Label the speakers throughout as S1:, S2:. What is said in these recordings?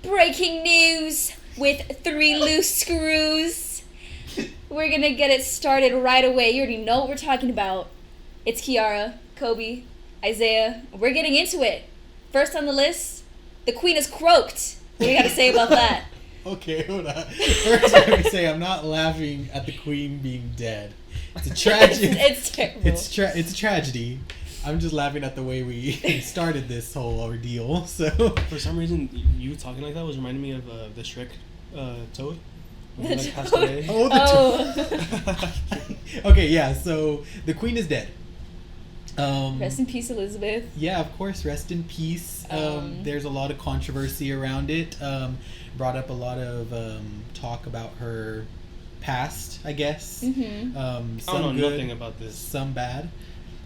S1: Breaking news with 3 loose screws. We're gonna get it started right away. You already know what we're talking about. It's Kiara, Kobe, Isaiah. We're getting into it. First on the list, the queen has croaked. What do you gotta say about that?
S2: Okay, hold on. First, let me say I'm not laughing at the queen being dead. It's a tragedy.
S1: It's terrible.
S2: It's a tragedy. I'm just laughing at the way we started this whole ordeal. So
S3: for some reason, you talking like that was reminding me of the Shrek toad.
S1: The
S3: Like passed
S1: toad?
S3: away.
S2: oh, okay, yeah. So the queen is dead.
S1: Rest in peace, Elizabeth.
S2: Yeah, of course. Rest in peace. There's a lot of controversy around it. Brought up a lot of talk about her past, I guess.
S1: Mm-hmm.
S2: Some
S3: I don't know
S2: good,
S3: nothing about this.
S2: some bad.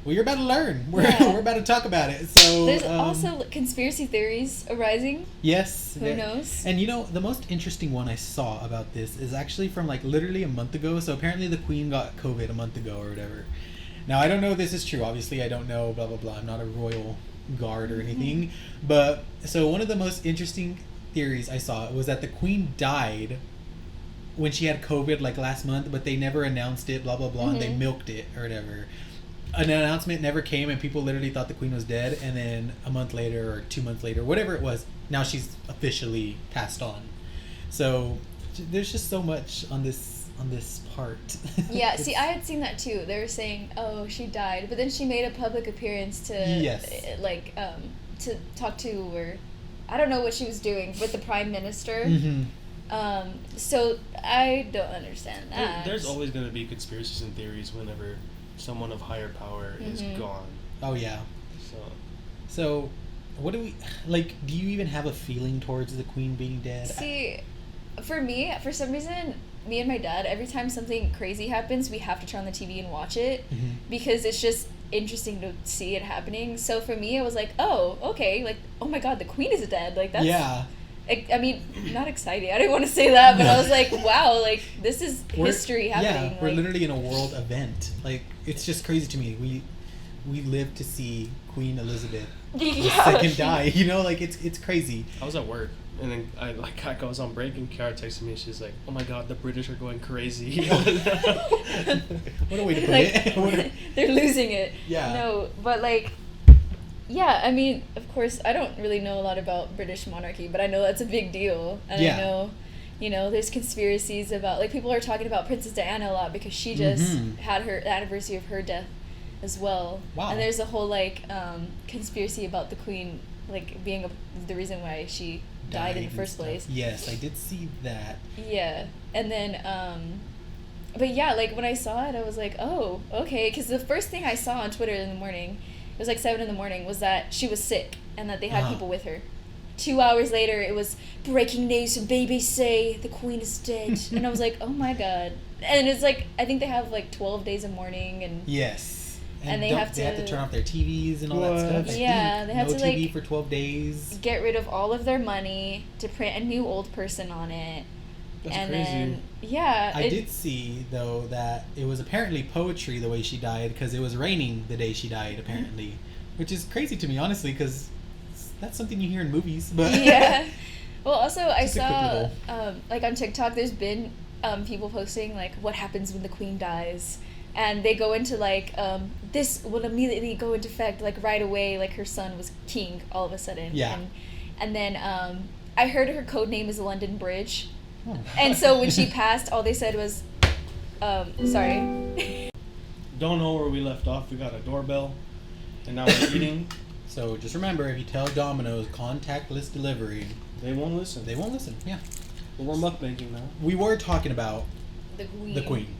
S2: Well, you're about to learn. We're about to talk about it. So
S1: There's also conspiracy theories arising.
S2: yes.
S1: Who knows?
S2: And the most interesting one I saw about this is actually from like literally a month ago. So apparently the queen got COVID a month ago or whatever. Now I don't know if this is true. Obviously I don't know. Blah blah blah. I'm not a royal guard or anything. But so one of the most interesting theories I saw was that the queen died when she had COVID like last month, but they never announced it. Blah blah blah. And they milked it or whatever. An announcement never came, and people literally thought the queen was dead. And then a month later or 2 months later, whatever it was, now she's officially passed on. So there's just so much on this part.
S1: Yeah, see, I had seen that too. They were saying, "Oh, she died," but then she made a public appearance to, to talk to, or I don't know what she was doing with the prime minister.
S2: Mm-hmm.
S1: So I don't understand that.
S3: There's always going to be conspiracies and theories whenever someone of higher power is gone.
S2: Oh yeah.
S3: So
S2: what do we like? Do you even have a feeling towards the queen being dead?
S1: See, for me, for some reason, me and my dad, every time something crazy happens, we have to turn on the TV and watch it because it's just interesting to see it happening. So for me, it was like, oh, okay, like, oh my god, the queen is dead. Like, that's...
S2: Yeah.
S1: I mean, not exciting. I didn't want to say that, but I was like, wow, like, this is history happening.
S2: Yeah, we're literally in a world event. Like, it's just crazy to me. We live to see Queen Elizabeth II die. You know, like, it's crazy.
S3: I was at work, and then I was on break, and Kiara texted me, she's like, oh my god, the British are going crazy.
S2: What a way to put it.
S1: They're losing it.
S2: Yeah.
S1: No, but, like... Yeah, I mean, of course, I don't really know a lot about British monarchy, but I know that's a big deal. And I know, there's conspiracies about, like, people are talking about Princess Diana a lot because she just had the anniversary of her death as well.
S2: Wow.
S1: And there's a whole, like, conspiracy about the queen, like, being the reason why she died in the first place.
S2: Yes, I did see that.
S1: Yeah. And then, but yeah, like, when I saw it, I was like, oh, okay. Because the first thing I saw on Twitter in the morning... It was like 7 a.m, was that she was sick and that they had people with her. 2 hours later, it was breaking news from BBC, the queen is dead. And I was like, oh my god. And it's like, I think they have like 12 days of mourning and...
S2: Yes.
S1: And they have to
S2: turn off their TVs and all that stuff.
S1: Yeah, they have
S2: no
S1: to
S2: TV
S1: like...
S2: for 12 days.
S1: Get rid of all of their money to print a new old person on it.
S3: That's
S1: and
S3: crazy.
S1: Then, yeah.
S2: I did see, though, that it was apparently poetry the way she died because it was raining the day she died, apparently. Which is crazy to me, honestly, because that's something you hear in movies. But
S1: yeah. Well, also, I
S2: Just a
S1: saw,
S2: quick
S1: like, on TikTok, there's been people posting, like, what happens when the queen dies. And they go into, like, this will immediately go into effect, like, right away. Like, her son was king all of a sudden.
S2: Yeah.
S1: And then I heard her code name is London Bridge. And so when she passed, all they said was, sorry.
S3: Don't know where we left off. We got a doorbell, and now we're eating.
S2: So just remember, if you tell Domino's contactless delivery,
S3: They won't listen.
S2: they won't listen. Yeah.
S3: But we're mukbanging now.
S2: We were talking about
S1: The queen.
S2: the queen.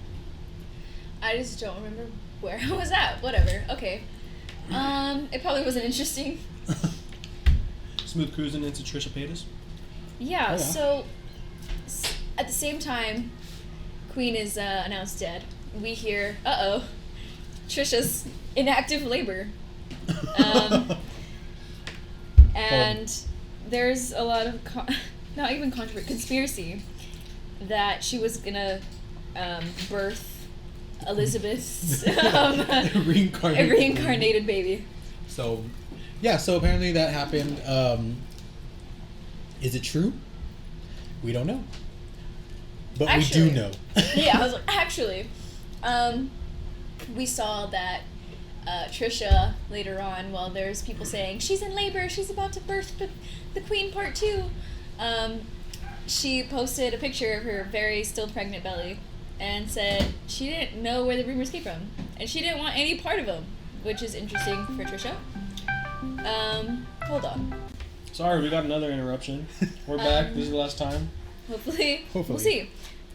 S1: I just don't remember where I was at. Whatever. Okay. It probably wasn't interesting.
S3: Smooth cruising into Trisha Paytas.
S1: Yeah,
S2: Oh, yeah.
S1: so at the same time, Queen is announced dead. We hear, Trisha's in active labor. And there's a lot of, not even controversy, conspiracy that she was gonna birth Elizabeth's a reincarnated baby.
S2: So, yeah, so apparently that happened. Is it true? We don't know. But
S1: Actually,
S2: we do know.
S1: Yeah, I was like, actually, we saw that Trisha later on, while there's people saying she's in labor, she's about to birth the Queen Part 2, she posted a picture of her very still pregnant belly and said she didn't know where the rumors came from and she didn't want any part of them, which is interesting for Trisha. Hold on.
S3: Sorry, we got another interruption. We're back. This is the last time.
S1: Hopefully. We'll see.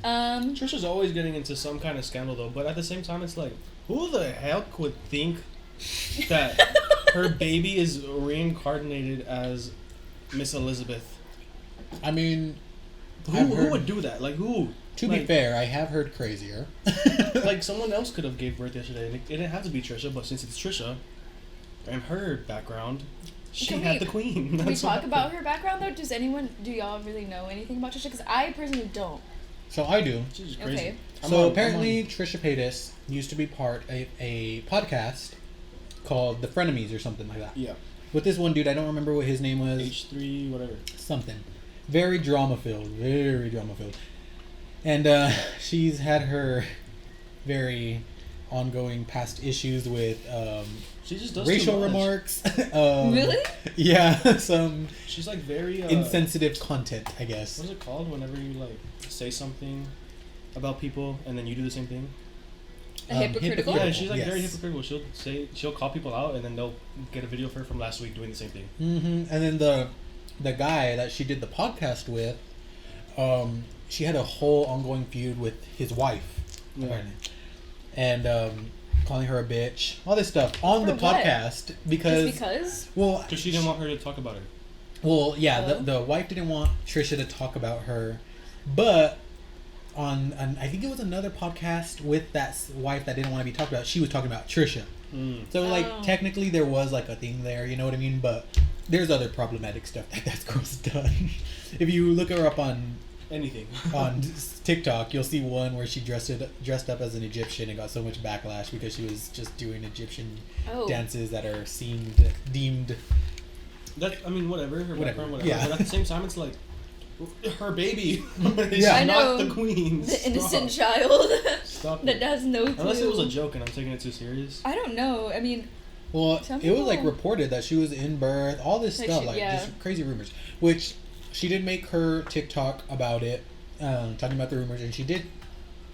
S3: Trisha's always getting into some kind of scandal, though. But at the same time, it's like, who the heck would think that her baby is reincarnated as Miss Elizabeth?
S2: I mean,
S3: Who would do that? Like, who?
S2: To be fair, I have heard crazier.
S3: Like, someone else could have gave birth yesterday. It didn't have to be Trisha, but since it's Trisha and her background, she had the queen.
S1: Can we talk about her background, though? Do y'all really know anything about Trisha? Because I personally don't.
S2: So I do.
S3: She's crazy.
S1: Okay.
S2: So apparently Trisha Paytas used to be part of a podcast called The Frenemies or something like that.
S3: Yeah.
S2: With this one dude, I don't remember what his name was.
S3: H3, whatever.
S2: Something. Very drama-filled. Very drama-filled. And she's had her very ongoing past issues with
S3: She just does
S2: racial
S3: too much.
S2: remarks.
S1: Really?
S2: Yeah, some
S3: She's like very
S2: insensitive content, I guess.
S3: What is it called whenever you like say something about people and then you do the same thing?
S1: Hypocritical?
S3: Yeah, she's like very
S2: Yes.
S3: hypocritical. She'll call people out and then they'll get a video of her from last week doing the same thing.
S2: Mm-hmm. And then the guy that she did the podcast with, she had a whole ongoing feud with his wife, apparently, and calling her a bitch, all this stuff on
S1: For
S2: the
S1: what?
S2: podcast because
S1: Just because?
S2: well,
S3: Because she didn't want her to talk about her.
S2: well, yeah,
S1: Oh.
S2: the wife didn't want Trisha to talk about her, but on I think it was another podcast with that wife that didn't want to be talked about, she was talking about Trisha. So like
S1: Oh.
S2: technically there was like a thing there, you know what I mean? But there's other problematic stuff that girl's done. If you look her up on
S3: Anything.
S2: TikTok, you'll see one where she dressed up as an Egyptian and got so much backlash because she was just doing Egyptian
S1: Oh.
S2: dances that are deemed.
S3: That I mean, whatever. Her background, whatever.
S2: Yeah.
S3: But at the same time, it's like her baby.
S2: Yeah.
S1: I
S3: She's
S1: know.
S3: not the queen.
S1: The innocent
S3: Stop.
S1: child
S3: Stop
S1: that
S3: it.
S1: has no clue.
S3: Unless it was a joke and I'm taking it too serious.
S1: I don't know. I mean,
S2: Well,
S1: Some
S2: it was like
S1: people-
S2: reported that she was in birth, all this
S1: Like
S2: stuff,
S1: she-
S2: like
S1: yeah.
S2: just crazy rumors. Which she did make her TikTok about it, talking about the rumors, and she did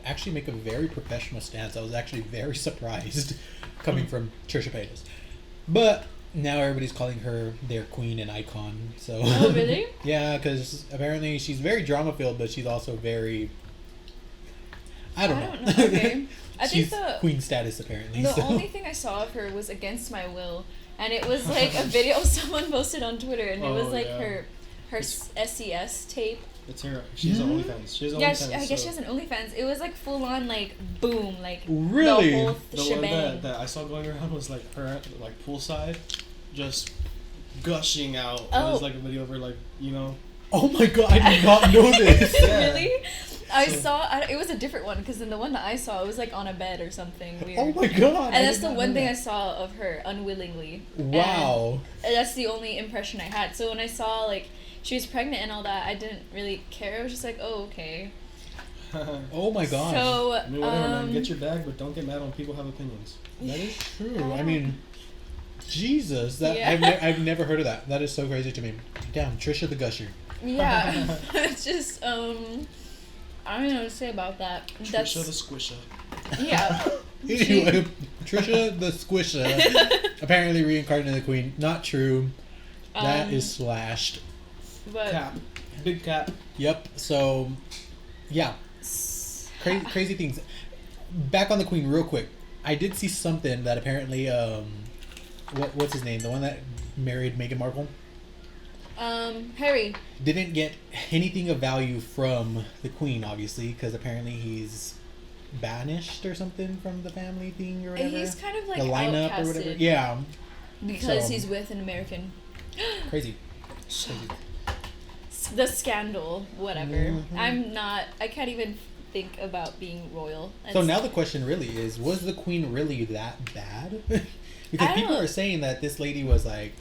S2: actually make a very professional stance. I was actually very surprised coming from Trisha Paytas. But now everybody's calling her their queen and icon. So
S1: oh really?
S2: yeah, because apparently she's very drama filled, but she's also very. I don't know.
S1: Okay. I
S2: She's
S1: think the
S2: queen status apparently.
S1: the
S2: so.
S1: only thing I saw of her was Against My Will, and it was like a video someone posted on Twitter, and it was
S3: Oh,
S1: like
S3: yeah.
S1: her SES tape.
S3: It's her. She's an
S2: Mm.
S3: OnlyFans. She has
S1: Yeah,
S3: OnlyFans.
S1: I guess she has an OnlyFans. It was like full on like boom, like
S2: Really?
S1: the whole
S3: The one
S1: shebang.
S3: that I saw going around was like her like poolside, just gushing out. It
S1: Oh.
S3: was like a video of her like
S2: Oh my god, I did not know this.
S3: Yeah.
S1: Really? I
S3: So-
S1: saw. It was a different one because in the one that I saw, it was like on a bed or something weird.
S2: Oh my god. I
S1: And that's
S2: did
S1: the
S2: not
S1: one
S2: know
S1: thing I
S2: that.
S1: saw of her unwillingly.
S2: Wow.
S1: And that's the only impression I had. So when I saw like she was pregnant and all that, I didn't really care. I was just like, oh okay.
S2: Oh my god.
S1: So
S3: I mean, whatever, man. Get your bag, but don't get mad when people have opinions.
S2: That is true. I mean, Jesus, that
S1: Yeah.
S2: I've never heard of that. That is so crazy to me. Damn, Trisha the Gusher.
S1: yeah, it's just I don't know what to say about that. That's
S3: Trisha the Squisher.
S1: yeah.
S2: Anyway, Trisha the Squisher apparently reincarnated the queen. Not true. That is slashed.
S1: But
S3: Cap. Big cap.
S2: Yep. So, yeah, crazy things. Back on the queen, real quick. I did see something that apparently what's his name? The one that married Meghan Markle
S1: Harry.
S2: didn't get anything of value from the queen, obviously, because apparently he's banished or something from the family thing or whatever.
S1: He's kind of like
S2: the lineup or whatever.
S1: outcasted
S2: Yeah,
S1: because
S2: So-
S1: he's with an American.
S2: crazy.
S1: The scandal, whatever.
S2: Mhm.
S1: I can't even think about being royal.
S2: So
S1: It's-
S2: now the question really is: was the queen really that bad? Because
S1: I
S2: people
S1: don't-
S2: are saying that this lady was like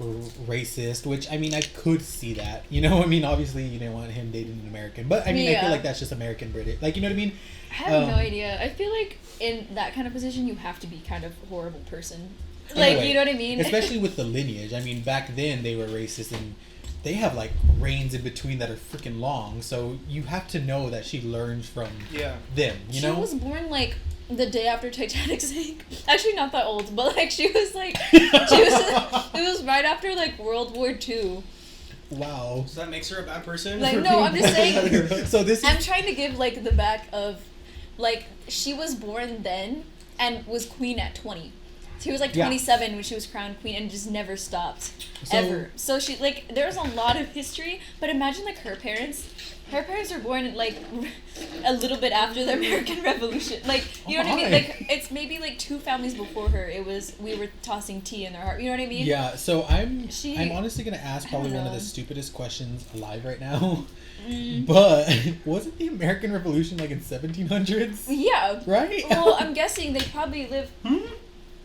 S2: racist, which I mean I could see that. You know, I mean obviously you didn't want him dating an American, but I mean I feel like that's just American British. Like, you know what I mean?
S1: I have no idea. I feel like in that kind of position you have to be kind of a horrible person. Like,
S2: Anyway,
S1: you know what I mean?
S2: Especially with the lineage. I mean, back then they were racist, and they have like reigns in between that are freaking long. So you have to know that she learns from them. You know,
S1: she was born like the day after Titanic sank. Actually, not that old, but like she was like it was right after like World War II.
S2: Wow.
S3: So that makes her a bad person?
S1: Like, no, I'm just saying.
S2: So this.
S1: I'm trying to give like the back of, like, she was born then and was queen at 20. She was like 27 when she was crowned queen and just never stopped ever. So she, like, there's a lot of history, but imagine like her parents. Her parents were born like a little bit after the American Revolution. Like, you know what I mean? Like, it's maybe like 2 families before her. It was, we were tossing tea in their heart. You know what I mean?
S2: Yeah. So I'm honestly gonna ask probably one of the stupidest questions alive right now. But wasn't the American Revolution like in 1700s?
S1: Yeah.
S2: Right.
S1: Well, I'm guessing they probably lived.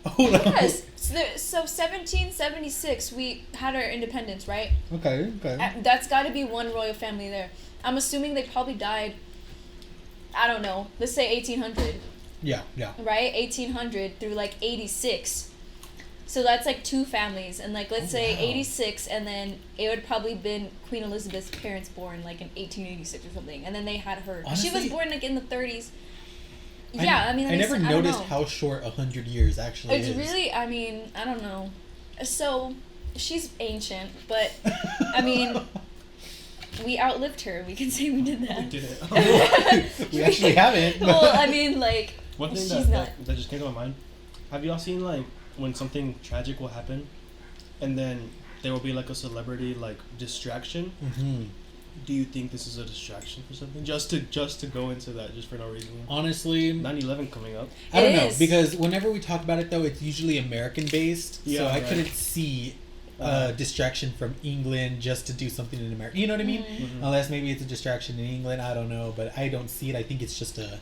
S2: Hold on.
S1: Yes. So 1776 we had our independence, right?
S2: Okay.
S1: That's got to be one royal family there. I'm assuming they probably died, I don't know, let's say 1800.
S2: Yeah.
S1: Right? 1800 through like 86. So that's like 2 families. And like, let's say 86, and then it would probably been Queen Elizabeth's parents born like in 1886 or something. And then they had her.
S2: Honestly,
S1: she was born like in the 30s.
S2: Yeah,
S1: I mean,
S2: I never noticed how short 100 years actually is.
S1: It's really, I mean, I don't know. So, she's ancient, but, I mean, we outlived her. We can say we did that.
S3: We didn't.
S2: We actually haven't.
S1: Well, I mean, like,
S3: one thing that just came to my mind. Have y'all seen, like, when something tragic will happen, and then there will be, like, a celebrity, like, distraction?
S2: Mm-hmm.
S3: Do you think this is a distraction for something? Just to go into that, just for no reason?
S2: Honestly,
S3: 9/11 coming up.
S2: I don't know, because whenever we talk about it, though, it's usually American-based, so I couldn't see distraction from England just to do something in America. You know what I mean? Mm-hmm. Unless maybe it's a distraction in England, I don't know, but I don't see it. I think it's just a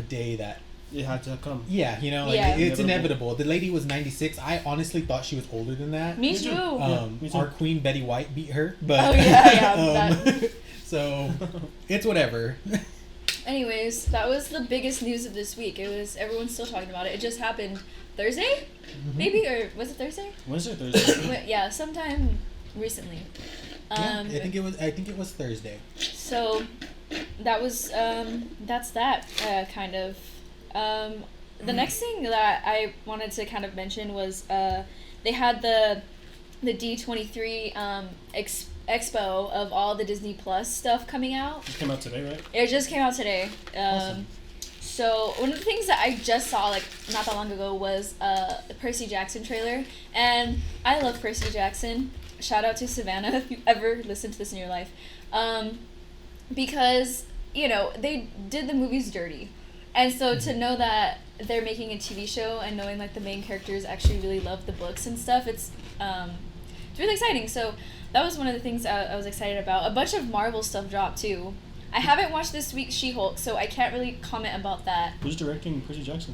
S2: day that...
S3: It had to come.
S2: Yeah, you know, like it's inevitable. The lady was 96. I honestly thought she was older than that.
S1: Me too.
S3: Me too.
S2: Our queen Betty White beat her, but so it's whatever.
S1: Anyways, that was the biggest news of this week. It was, everyone's still talking about it. It just happened Thursday, maybe, or was it Thursday?
S3: Wednesday, Thursday.
S1: Yeah, sometime recently.
S2: I think it was Thursday.
S1: So that was that's that kind of. The next thing that I wanted to kind of mention was they had the D23 expo of all the Disney Plus stuff coming out.
S3: It came out today, right?
S1: It just came out today.
S2: Awesome.
S1: So one of the things that I just saw like not that long ago was the Percy Jackson trailer, and I love Percy Jackson. Shout out to Savannah if you ever listened to this in your life, because you know they did the movies dirty. And so to know that they're making a TV show and knowing like the main characters actually really love the books and stuff, it's really exciting. So that was one of the things I was excited about. A bunch of Marvel stuff dropped too. I haven't watched this week's She-Hulk, so I can't really comment about that.
S3: Who's directing Percy Jackson?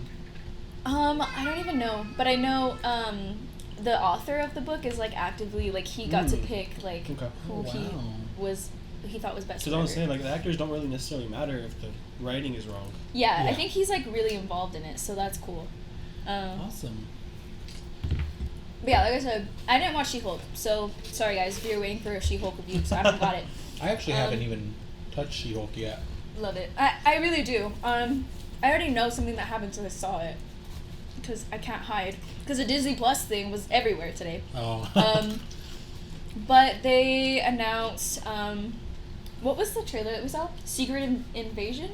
S1: I don't even know, but I know the author of the book is like actively like he got to pick like who he thought was best.
S3: Because I was saying like the actors don't really necessarily matter if the writing is wrong.
S1: Yeah, I think he's like really involved in it, so that's cool.
S2: Awesome.
S1: But yeah, like I said, I didn't watch She-Hulk, so sorry guys if you're waiting for a She-Hulk review, so I haven't got it.
S2: I actually haven't even touched She-Hulk yet.
S1: Love it. I really do. I already know something that happened since I saw it, because I can't hide. Because the Disney Plus thing was everywhere today.
S2: Oh.
S1: But they announced, what was the trailer that was out? Secret Invasion?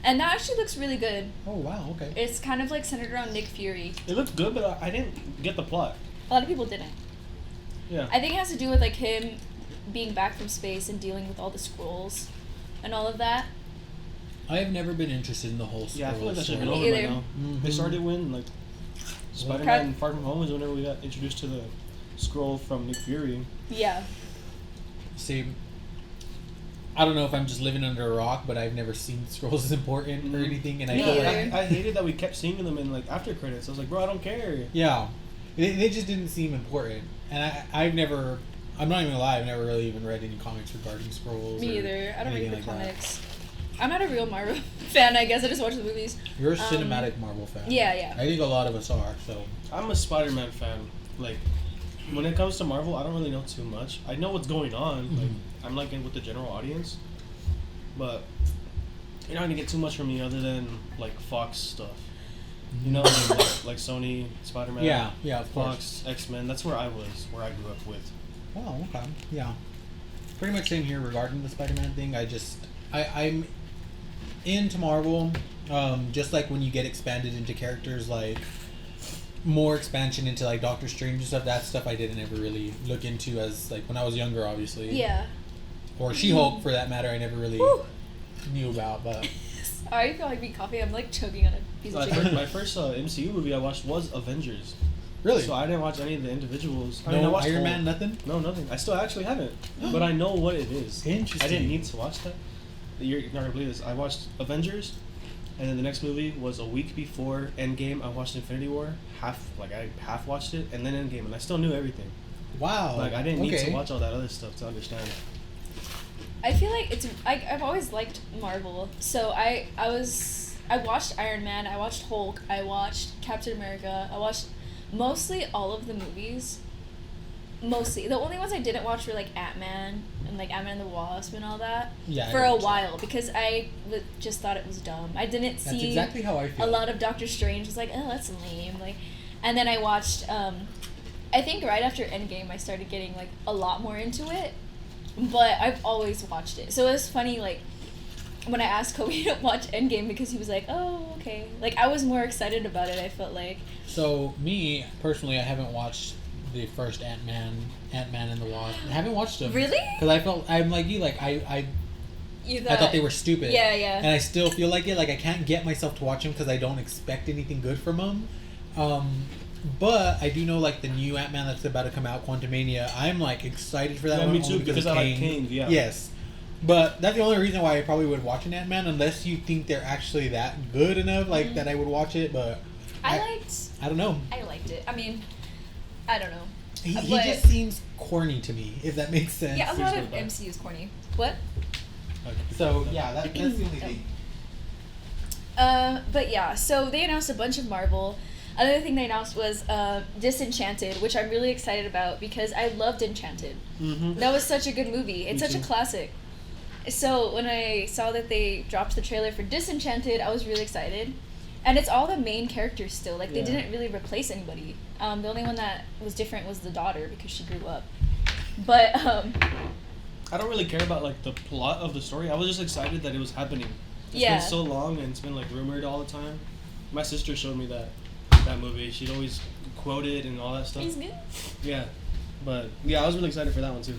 S1: And that actually looks really good.
S2: Oh, wow, okay.
S1: It's kind of like centered around Nick Fury.
S3: It looked good, but I didn't get the plot.
S1: A lot of people didn't.
S3: Yeah.
S1: I think it has to do with like him being back from space and dealing with all the Skrulls and all of that.
S2: I have never been interested in the whole Skrull.
S3: Yeah, I feel like that should
S1: Me
S3: be over
S1: either.
S3: by now.
S2: Mm-hmm.
S3: It started when like Spider-Man Far From Home is whenever we got introduced to the Skrull from Nick Fury.
S1: Yeah.
S2: See, I don't know if I'm just living under a rock, but I've never seen Skrulls as important or anything, and I feel like
S3: I hated that we kept seeing them in like after credits. I was like, bro, I don't care.
S2: Yeah, they just didn't seem important. And I'm not even gonna lie, I've never really even read any comics regarding Scrolls.
S1: Me either. I don't read the
S2: like
S1: comics. I'm not a real Marvel fan, I guess. I just watch the movies.
S2: You're a cinematic Marvel fan.
S1: Yeah.
S2: I think a lot of us are, so.
S3: I'm a Spider-Man fan. Like, when it comes to Marvel, I don't really know too much. I know what's going on.
S2: Mm-hmm.
S3: Like, I'm like in with the general audience. But you're not gonna get too much from me other than, like, Fox stuff. You know, like Sony, Spider-Man,
S2: Yeah, of
S3: Fox, X-Men. That's where I grew up with.
S2: Oh, okay. Yeah. Pretty much same here regarding the Spider-Man thing. I'm into Marvel, just like when you get expanded into characters, like more expansion into like Doctor Strange and stuff. That stuff I didn't ever really look into as like when I was younger, obviously.
S1: Yeah.
S2: Or She-Hulk, for that matter, I never really knew about. But
S1: I feel like me coffee. I'm like choking on a piece of chicken.
S3: My first MCU movie I watched was Avengers.
S2: really,
S3: So I didn't watch any of the individuals.
S2: no
S3: I watched
S2: Iron Man, nothing.
S3: No, nothing. I still actually haven't, but I know what it is.
S2: Interesting.
S3: I didn't need to watch that. You're not gonna believe this. I watched Avengers, and then the next movie was a week before Endgame. I watched Infinity War. I half watched it, and then Endgame, and I still knew everything.
S2: Wow.
S3: Like I didn't need to watch all that other stuff to understand it.
S1: I feel like I've always liked Marvel. So I watched Iron Man, I watched Hulk, I watched Captain America, I watched mostly all of the movies. Mostly. The only ones I didn't watch were like Ant-Man and like Ant-Man and the Wasp and all that.
S2: Yeah.
S1: For a while because I just thought it was dumb. I didn't see
S2: That's exactly how I feel.
S1: a lot of Doctor Strange. Was like, oh, that's lame. Like, and then I watched. I think right after Endgame, I started getting like a lot more into it. But I've always watched it, so it was funny. Like when I asked Kobe to watch Endgame because he was like, oh, okay. Like I was more excited about it. I felt like.
S2: So me personally, I haven't watched the first Ant-Man and the Wasp. I haven't watched them.
S1: Really?
S2: Because I'm like you. Like I thought they were stupid.
S1: Yeah.
S2: And I still feel like it. Like I can't get myself to watch them because I don't expect anything good from them. But I do know like the new Ant-Man that's about to come out, Quantumania. I'm like excited for that one.
S3: Me too,
S2: only
S3: because I like Kane. Yeah.
S2: Yes. But that's the only reason why I probably would watch an Ant-Man, unless you think they're actually that good enough, like that I would watch it. But I don't know.
S1: I liked it. I mean, I don't know.
S2: He
S1: But-
S2: just seems corny to me, if that makes sense.
S1: Yeah, a lot of MCU is corny. What?
S2: So yeah, that's the only thing.
S1: But yeah, so they announced a bunch of Marvel. Another thing they announced was Disenchanted, which I'm really excited about because I loved Enchanted.
S3: Mm-hmm.
S1: That was such a good movie. It's
S3: Me
S1: such a
S3: too.
S1: classic. So when I saw that they dropped the trailer for Disenchanted, I was really excited. And it's all the main characters still. Like, they didn't really replace anybody. The only one that was different was the daughter because she grew up. But,
S3: I don't really care about like the plot of the story. I was just excited that it was happening. It's
S1: Yeah.
S3: been so long and it's been like rumored all the time. My sister showed me that movie. She'd always quote it and all that stuff.
S1: he's good.
S3: Yeah. But yeah, I was really excited for that one too.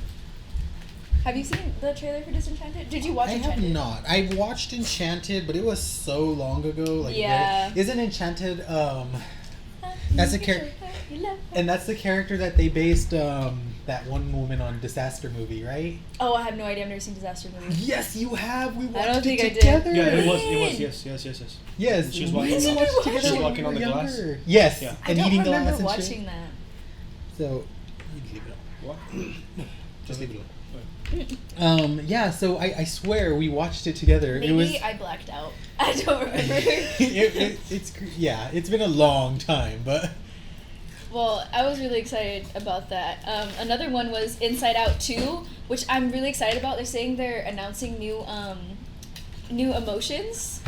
S1: Have you seen the trailer for Disenchanted? Did you watch
S2: I
S1: Enchanted?
S2: have not. I watched Enchanted, but it was so long ago. Like,
S1: Yeah.
S2: Isn't Enchanted? That's a character, and that's the character that they based that one woman on Disaster movie, right?
S1: Oh, I have no idea. I've never seen Disaster movie.
S2: Yes, you have. We watched
S1: don't think I
S2: it
S1: did.
S2: together.
S3: Yeah, it was.
S1: Really?
S3: Yes.
S2: Yes,
S3: She was
S2: we
S3: walking
S2: watched
S3: on
S2: it
S3: the-
S2: together
S3: she was
S2: when
S3: walking
S2: we
S3: on
S2: were
S3: the glass?
S2: younger. Yes,
S3: Yeah.
S1: I
S2: and
S1: don't
S2: eating
S1: remember
S2: glass and
S1: watching
S2: shit.
S1: that.
S2: So, you can leave it
S3: What?
S2: up. Just leave it up. Yeah, so I swear we watched it together.
S1: Maybe
S2: it was.
S1: I blacked out. I don't remember.
S2: It's been a long time, but
S1: Well, I was really excited about that. Another one was Inside Out 2, which I'm really excited about. They're saying they're announcing new emotions.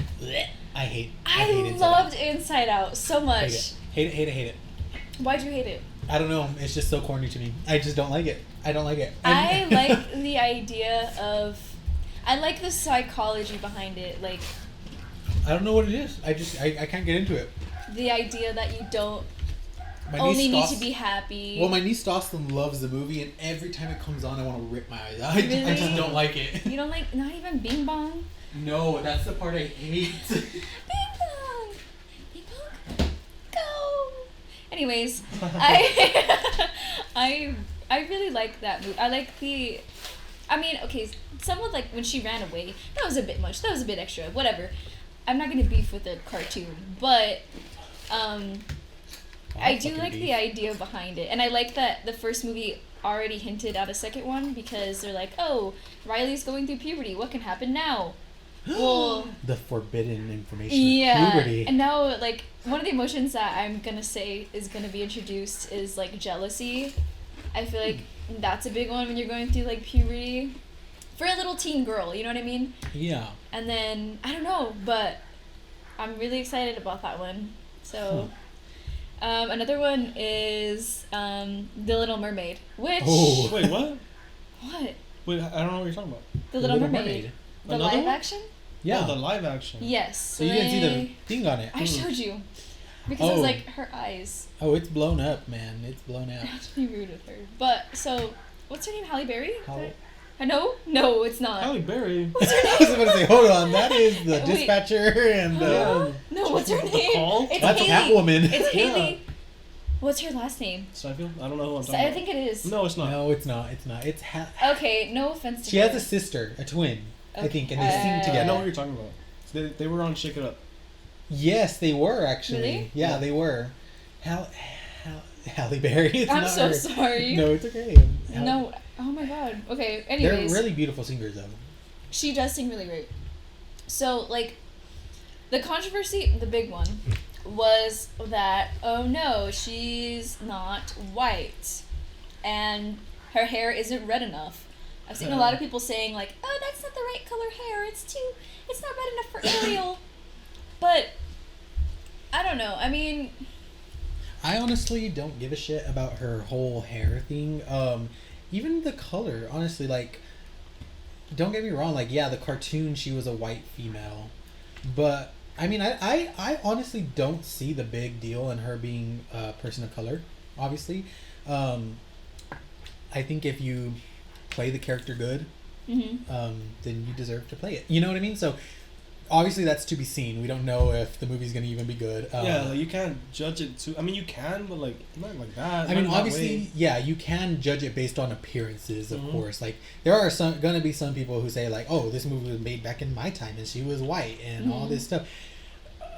S2: I hate
S1: I
S2: Inside
S1: loved
S2: Out.
S1: Inside Out so much.
S2: Hate it.
S1: Why'd you hate it?
S2: I don't know. It's just so corny to me. I just don't like it. I don't like it.
S1: I like the idea of... I like the psychology behind it. Like,
S2: I don't know what it is. I can't get into it.
S1: the idea that you don't
S2: My
S1: only
S2: niece
S1: need to be happy.
S2: Well, my niece Dawson loves the movie, and every time it comes on, I want to rip my eyes out. I
S1: Really?
S2: just don't like it.
S1: You don't like... Not even Bing Bong?
S2: No, that's the part I hate.
S1: Bing Bong! Bing Bong! Go! Anyways, I really like that movie. I like the... I mean, okay, someone like when she ran away, that was a bit much. That was a bit extra. Whatever. I'm not gonna beef with the cartoon, but I do like the idea behind it, and I like that the first movie already hinted at a second one because they're like, oh, Riley's going through puberty. What can happen now? Well,
S2: the forbidden information.
S1: Yeah,
S2: Puberty.
S1: and now like one of the emotions that I'm gonna say is gonna be introduced is like jealousy. I feel like that's a big one when you're going through like puberty for a little teen girl. You know what I mean?
S2: Yeah.
S1: And then I don't know, but I'm really excited about that one. So. Another one is The Little Mermaid, which...
S2: Oh.
S3: Wait, what?
S1: What?
S3: Wait, I don't know what you're talking about.
S1: The Little Mermaid. The
S3: Another
S1: live
S3: one?
S1: action?
S2: Yeah.
S3: Oh, the live action.
S1: Yes.
S2: So you didn't see the thing on it.
S1: I showed you. Because it was
S2: Oh.
S1: like her eyes.
S2: Oh, it's blown up, man. It's blown
S1: I
S2: out.
S1: have to be rude with her. But, so, what's her name? Halle Berry?
S2: Halle-
S1: No? No, it's not.
S3: Halle Berry.
S1: What's her
S2: I
S1: name?
S2: was about to say, hold on, that is the
S1: Wait.
S2: dispatcher and
S1: No, what's her
S3: The
S1: name?
S3: Call?
S1: It's
S2: that's
S1: Haley.
S2: Catwoman.
S1: It's
S3: Yeah.
S1: Haley. What's her last name?
S3: Seinfeld? I don't know who I'm talking
S1: I
S3: about.
S1: think it is.
S3: No, it's not.
S2: No, it's not. It's not. It's
S1: Okay, no offense to
S2: she
S1: her.
S2: has a sister, a twin, I
S1: Okay.
S2: think, and they sing
S3: I know
S2: together.
S3: what you're talking about. They were on Shake It Up.
S2: Yes, they were actually.
S1: Really?
S2: Yeah,
S3: Yeah.
S2: they were. Halle Berry. It's
S1: I'm
S2: not
S1: so
S2: her.
S1: sorry.
S2: No, it's okay.
S1: No. Oh my god. Okay,
S2: They're
S1: anyways.
S2: really beautiful singers, though.
S1: She does sing really great. So, like, the controversy, the big one, was that, oh no, she's not white. And her hair isn't red enough. I've seen a lot of people saying, like, oh, that's not the right color hair. It's not red enough for Ariel. But, I don't know. I mean...
S2: I honestly don't give a shit about her whole hair thing. Even the color, honestly, like, don't get me wrong, like, yeah, the cartoon, she was a white female. But, I mean, I honestly don't see the big deal in her being a person of color, obviously. I think if you play the character good, then you deserve to play it. You know what I mean? So, obviously, that's to be seen. We don't know if the movie's going to even be good.
S3: Yeah, like, you can't judge it too. I mean, you can, but like not like that.
S2: I mean,
S3: not that
S2: obviously,
S3: way.
S2: yeah, you can judge it based on appearances, of
S3: Mhm.
S2: course. Like, there are gonna be some people who say, like, oh, this movie was made back in my time and she was white and all this stuff.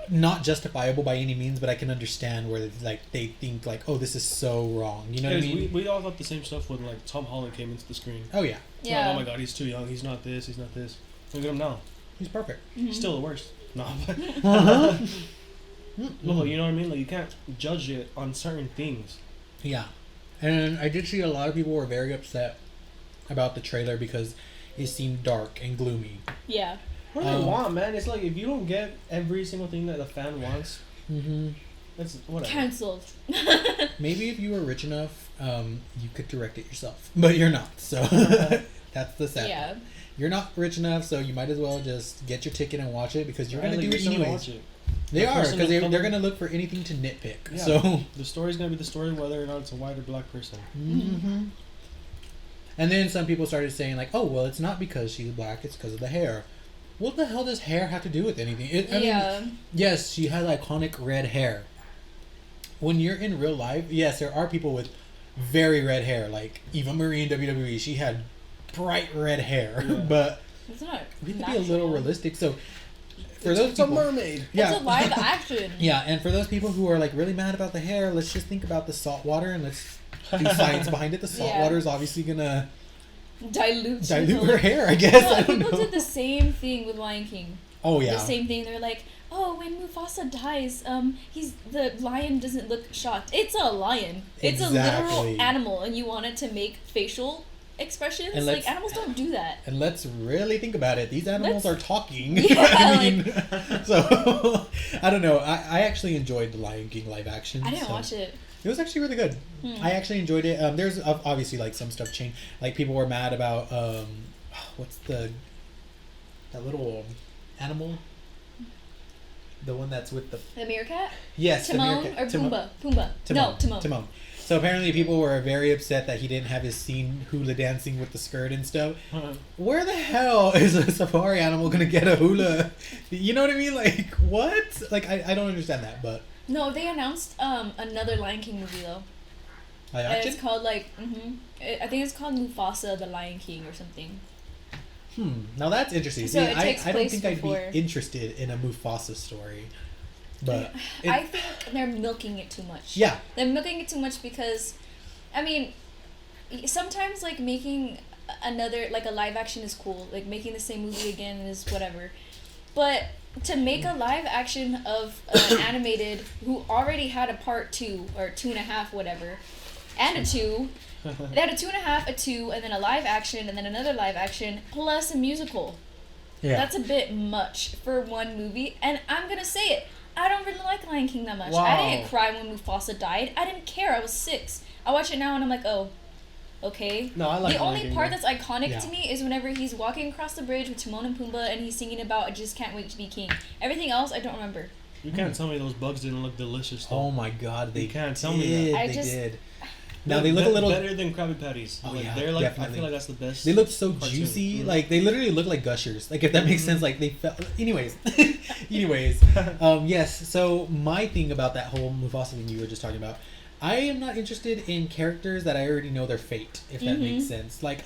S2: Not justifiable by any means, but I can understand where, like, they think, like, oh, this is so wrong. You know what I mean?
S3: We all thought the same stuff when like Tom Holland came into the screen.
S2: Oh, yeah.
S1: Yeah.
S3: Like, oh my god, he's too young. He's not this. He's not this. Look at him now.
S2: He's perfect.
S3: He's still the worst. No, but
S2: Uh-huh.
S3: no, you know what I mean. Like you can't judge it on certain things.
S2: Yeah. And I did see a lot of people were very upset about the trailer because it seemed dark and gloomy.
S1: Yeah.
S3: What do they want, man? It's like if you don't get every single thing that a fan wants, that's whatever.
S1: Cancelled.
S2: Maybe if you were rich enough, you could direct it yourself. But you're not, so that's the sad
S1: Yeah.
S2: part. You're not rich enough, so you might as well just get your ticket and watch it because you're going to do it anyways.
S3: Watch it.
S2: They
S3: The
S2: are,
S3: person
S2: because
S3: of
S2: they're
S3: color-
S2: going to look for anything to nitpick.
S3: Yeah.
S2: So,
S3: The story's gonna be the story, whether or not it's a white or black person.
S2: And then some people started saying, like, oh, well, it's not because she's black, it's because of the hair. What the hell does hair have to do with anything? I mean, yes, she has iconic red hair. When you're in real life, yes, there are people with very red hair, like Eva Marie in WWE. She had bright red hair,
S3: Yeah.
S2: but
S1: It's not
S2: we have to be a little
S1: natural.
S2: realistic. So, for those
S3: It's a
S2: people,
S3: mermaid.
S2: yeah,
S1: It's a live action.
S2: yeah, and for those people who are like really mad about the hair, let's just think about the salt water and let's do science behind it. The salt
S1: Yeah.
S2: water is obviously gonna
S1: Dilute
S2: her hair, I guess.
S1: No,
S2: I don't
S1: people
S2: know.
S1: did the same thing with Lion King.
S2: Oh yeah.
S1: The same thing. They're like, oh, when Mufasa dies, the lion doesn't look shocked. It's a lion. It's a
S2: Exactly.
S1: literal animal, and you want it to make facial expressions.
S2: And
S1: Like animals don't do that.
S2: And let's really think about it. These animals are talking.
S1: Yeah,
S2: I mean, so I don't know. I actually enjoyed the Lion King live action.
S1: I didn't
S2: so
S1: watch it.
S2: It was actually really good. I actually enjoyed it. There's obviously like some stuff changed. Like people were mad about what's that little animal? The one that's with the
S1: The meerkat?
S2: yes, the
S1: Timon
S2: meerkat.
S1: or
S2: Timon.
S1: Pumbaa? Pumbaa. No, Timon.
S2: Timon. So apparently people were very upset that he didn't have his scene hula dancing with the skirt and stuff. Where the hell is a safari animal gonna get a hula? You know what I mean? Like what? Like I don't understand that, but
S1: No, they announced another Lion King movie though.
S2: live
S1: And
S2: action.
S1: it's called like I think it's called Mufasa the Lion King or something.
S2: Now that's interesting.
S1: So
S2: See,
S1: it takes
S2: I don't
S1: place
S2: think
S1: before-
S2: I'd be interested in a Mufasa story. But
S1: I think they're milking it too much.
S2: Yeah.
S1: They're milking it too much because, I mean, sometimes like making another like a live action is cool. Like making the same movie again is whatever. But to make a live action of an animated who already had a part 2 or 2.5 whatever, and a 2. They had a 2.5, a 2, and then a live action, and then another live action, plus a musical.
S2: yeah.
S1: That's a bit much for one movie, and I'm gonna say it. I don't really like Lion King that much.
S3: Wow.
S1: I didn't cry when Mufasa died. I didn't care. I was 6. I watch it now and I'm like, oh, okay.
S3: No, I like
S1: the
S3: Lion
S1: only
S3: King,
S1: part
S3: though.
S1: that's iconic
S2: Yeah.
S1: to me is whenever he's walking across the bridge with Timon and Pumbaa and he's singing about I just can't wait to be king. Everything else I don't remember.
S3: You can't tell me those bugs didn't look delicious though.
S2: Oh my God, they
S3: You can't
S2: did.
S3: tell me that.
S1: I
S2: They
S1: just-
S2: did. Now they look a little.
S3: better than Krabby Patties.
S2: Oh,
S3: Like,
S2: yeah,
S3: they're like
S2: definitely.
S3: I feel like that's the best.
S2: They look so
S3: cartoon.
S2: juicy.
S3: Mhm.
S2: Like they literally look like gushers. Like if that makes sense. Like they felt. Anyways, yes. So my thing about that whole Mufasa thing you were just talking about, I am not interested in characters that I already know their fate. If that makes sense. Like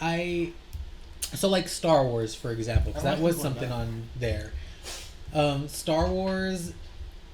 S2: so like Star Wars for example, because
S3: I
S2: that
S3: like
S2: was
S3: people like
S2: something
S3: that.
S2: on there. Star Wars,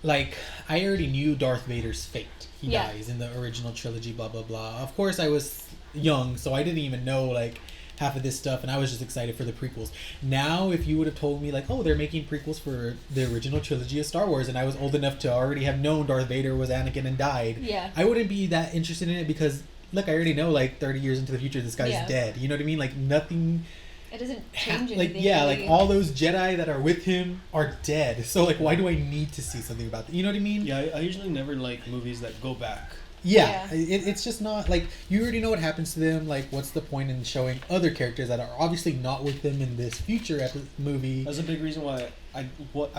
S2: like I already knew Darth Vader's fate. He
S1: Yeah.
S2: dies in the original trilogy, blah blah blah. Of course I was young, so I didn't even know like half of this stuff, and I was just excited for the prequels. Now if you would have told me like, oh, they're making prequels for the original trilogy of Star Wars, and I was old enough to already have known Darth Vader was Anakin and died,
S1: Yeah.
S2: I wouldn't be that interested in it because look, I already know like 30 years into the future this guy's
S1: Yeah.
S2: dead. You know what I mean? Like nothing
S1: It doesn't change
S2: like
S1: anything.
S2: yeah,
S1: really.
S2: like all those Jedi that are with him are dead. So like why do I need to see something about that? You know what I mean?
S3: Yeah, I usually never like movies that go back.
S2: Yeah,
S1: Yeah.
S2: it's just not like you already know what happens to them. Like, what's the point in showing other characters that are obviously not with them in this future movie?
S3: That's a big reason why I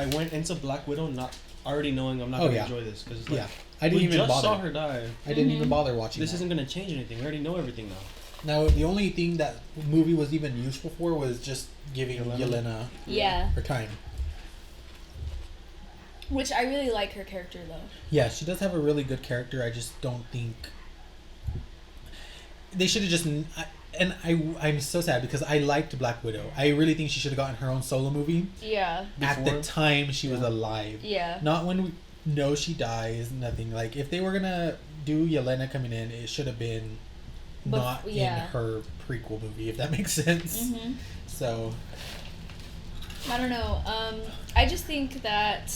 S3: went into Black Widow not already knowing I'm not
S2: Oh,
S3: gonna
S2: yeah.
S3: enjoy this because like,
S2: Yeah, I didn't
S3: we
S2: even
S3: just
S2: bother.
S3: saw her die.
S2: I didn't
S1: Mhm.
S2: even bother watching.
S3: This
S2: that.
S3: isn't gonna change anything. We already know everything now.
S2: Now the only thing that movie was even useful for was just giving
S3: Yelena.
S2: Yelena
S1: Yeah.
S2: her time.
S1: Which I really like her character though.
S2: Yeah, she does have a really good character. I just don't think they should have just. I'm so sad because I liked Black Widow. I really think she should have gotten her own solo movie
S1: Yeah.
S2: at the
S3: Before?
S2: time she was
S3: Yeah.
S2: alive.
S1: Yeah.
S2: Not when we know she dies. Nothing like if they were gonna do Yelena coming in, it should have been not
S1: yeah.
S2: in her prequel movie. If that makes sense.
S1: Mhm.
S2: So
S1: I don't know. I just think that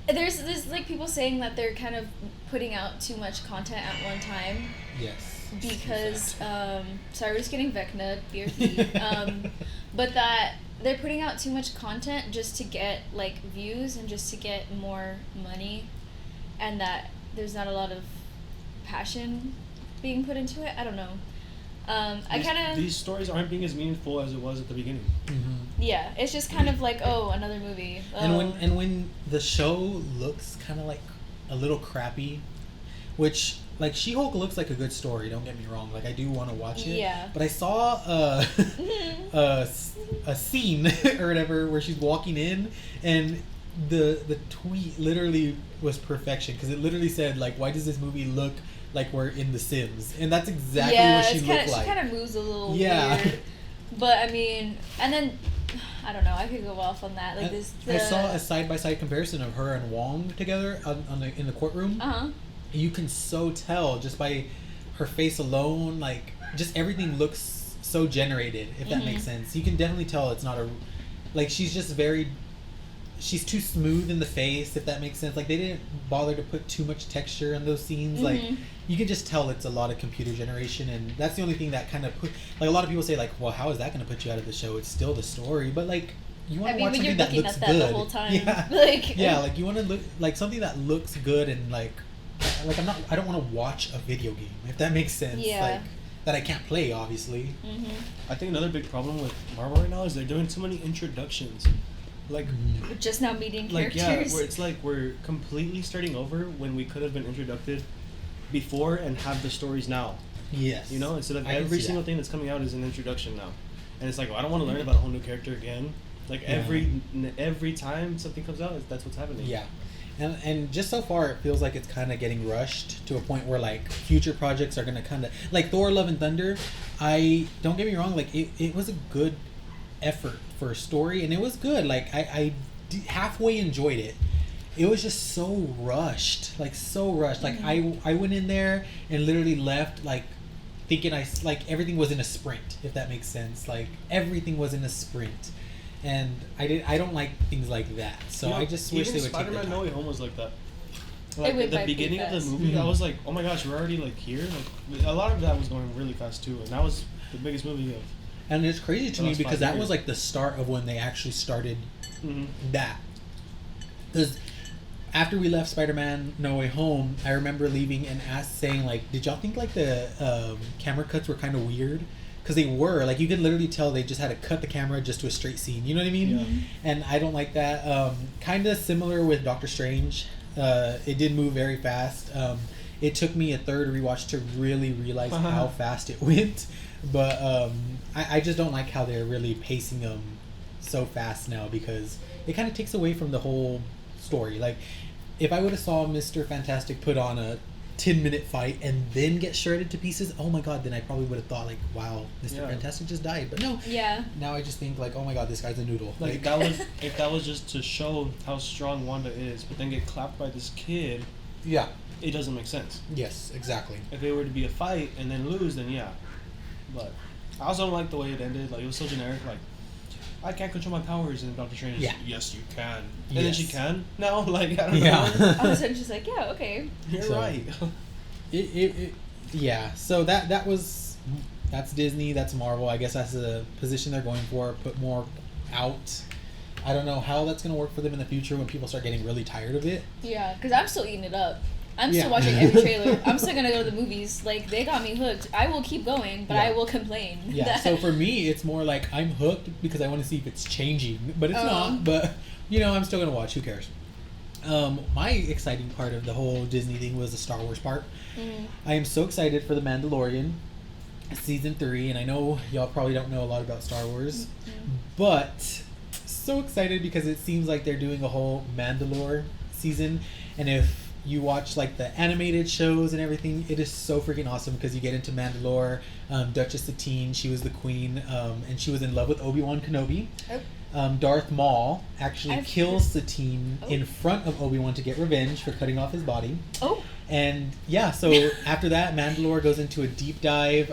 S1: there's like people saying that they're kind of putting out too much content at one time
S2: yes.
S1: because sorry, we're just getting Vecna BRP. But that they're putting out too much content just to get like views and just to get more money, and that there's not a lot of passion being put into it. I don't know. I kind of
S3: These stories aren't being as meaningful as it was at the beginning.
S2: Mm-hmm.
S1: yeah. It's just kind of like another movie.
S2: And when the show looks kind of like a little crappy, which like She-Hulk looks like a good story. Don't get me wrong. Like I do want to watch it.
S1: Yeah.
S2: But I saw a scene or whatever where she's walking in, and the tweet literally was perfection because it literally said like, "Why does this movie look like we're in The Sims?" And that's exactly what she looked like.
S1: She kind of moves a little
S2: Yeah.
S1: weird. But I mean, and then I don't know. I could go off on that. Like this.
S2: I saw a side-by-side comparison of her and Wong together in the courtroom.
S1: Uh-huh.
S2: You can so tell just by her face alone, like just everything looks so generated, if that makes sense. You can definitely tell it's not like she's too smooth in the face, if that makes sense. Like they didn't bother to put too much texture in those scenes. Like you can just tell it's a lot of computer generation, and that's the only thing that kind of put like a lot of people say like, well, how is that going to put you out of the show? It's still the story, but like you want to watch
S1: when
S2: something
S1: you're
S2: that
S1: looking
S2: looks
S1: at that
S2: good
S1: the whole time,
S2: Yeah.
S1: like
S2: Yeah, like you want to look like something that looks good and like I don't want to watch a video game, if that makes sense.
S1: Yeah.
S2: Like that I can't play, obviously.
S3: I think another big problem with Marvel right now is they're doing too many introductions. Like,
S1: We're just now meeting
S3: like
S1: characters.
S3: yeah, where it's like we're completely starting over when we could have been introduced before and have the stories now.
S2: Yes.
S3: You know, instead of
S2: I can
S3: every
S2: see
S3: single
S2: that.
S3: thing that's coming out is an introduction now, and it's like, well, I don't want to learn about a whole new character again. Like
S2: Yeah.
S3: every time something comes out, that's what's happening.
S2: Yeah. And just so far, it feels like it's kind of getting rushed to a point where like future projects are gonna kind of like Thor: Love and Thunder. I don't get me wrong, like it was a good effort for a story, and it was good. Like I halfway enjoyed it, it was just so rushed, like so rushed. Like I went in there and literally left like thinking like everything was in a sprint, if that makes sense. Like everything was in a sprint, and I don't like things like that. So I just wish they would
S3: Spider-Man
S2: take the
S3: No
S2: time.
S3: Way Home was like that. Like
S1: went
S3: at the
S1: by
S3: beginning of
S1: pretty
S3: the
S1: fast.
S3: movie, I was like, oh my gosh, we're already like here. Like a lot of that was going really fast too, and that was the biggest movie of.
S2: And it's crazy to
S3: The
S2: me
S3: last
S2: because
S3: 5
S2: that
S3: years.
S2: was like the start of when they actually started that. Because after we left Spider-Man No Way Home, I remember leaving and saying like, did y'all think like the camera cuts were kind of weird? Because they were, like, you could literally tell they just had to cut the camera just to a straight scene. You know what I mean?
S3: Yeah.
S2: And I don't like that. Kind of similar with Doctor Strange. It did move very fast. It took me a third rewatch to really realize how fast it went. But I just don't like how they're really pacing them so fast now, because it kind of takes away from the whole story. Like, if I would have saw Mr. Fantastic put on a 10-minute fight and then get shredded to pieces, oh my god, then I probably would have thought like, wow, Mr. Fantastic just died. But no.
S1: Yeah.
S2: Now I just think like, oh my god, this guy's a noodle.
S3: Like that was if that was just to show how strong Wanda is, but then get clapped by this kid,
S2: yeah.
S3: it doesn't make sense.
S2: Yes, exactly.
S3: If it were to be a fight and then lose, then yeah. But I also don't like the way it ended. Like it was so generic. Like I can't control my powers, and Doctor Strange.
S2: Yeah.
S3: Yes, you can. And then she
S2: Yes.
S3: can. No, like I don't
S2: Yeah.
S3: know.
S1: All of a sudden, she's like, yeah, okay.
S3: You're
S2: So-
S3: right.
S2: Yeah. So that's Disney. That's Marvel. I guess that's the position they're going for. Put more out. I don't know how that's gonna work for them in the future when people start getting really tired of it.
S1: Yeah, because I'm still eating it up. I'm
S2: Yeah.
S1: still watching every trailer. I'm still gonna go to the movies. Like, they got me hooked. I will keep going, but
S2: Yeah.
S1: I will complain.
S2: Yeah. So for me, it's more like I'm hooked because I want to see if it's changing, but it's not. But I'm still gonna watch. Who cares? My exciting part of the whole Disney thing was the Star Wars part. I am so excited for The Mandalorian season 3, and I know y'all probably don't know a lot about Star Wars, but so excited because it seems like they're doing a whole Mandalore season, and if you watch like the animated shows and everything, it is so freaking awesome because you get into Mandalore. Duchess Satine, she was the queen, and she was in love with Obi-Wan Kenobi. Darth Maul actually kills Satine in front of Obi-Wan to get revenge for cutting off his body. And yeah, so after that, Mandalore goes into a deep dive.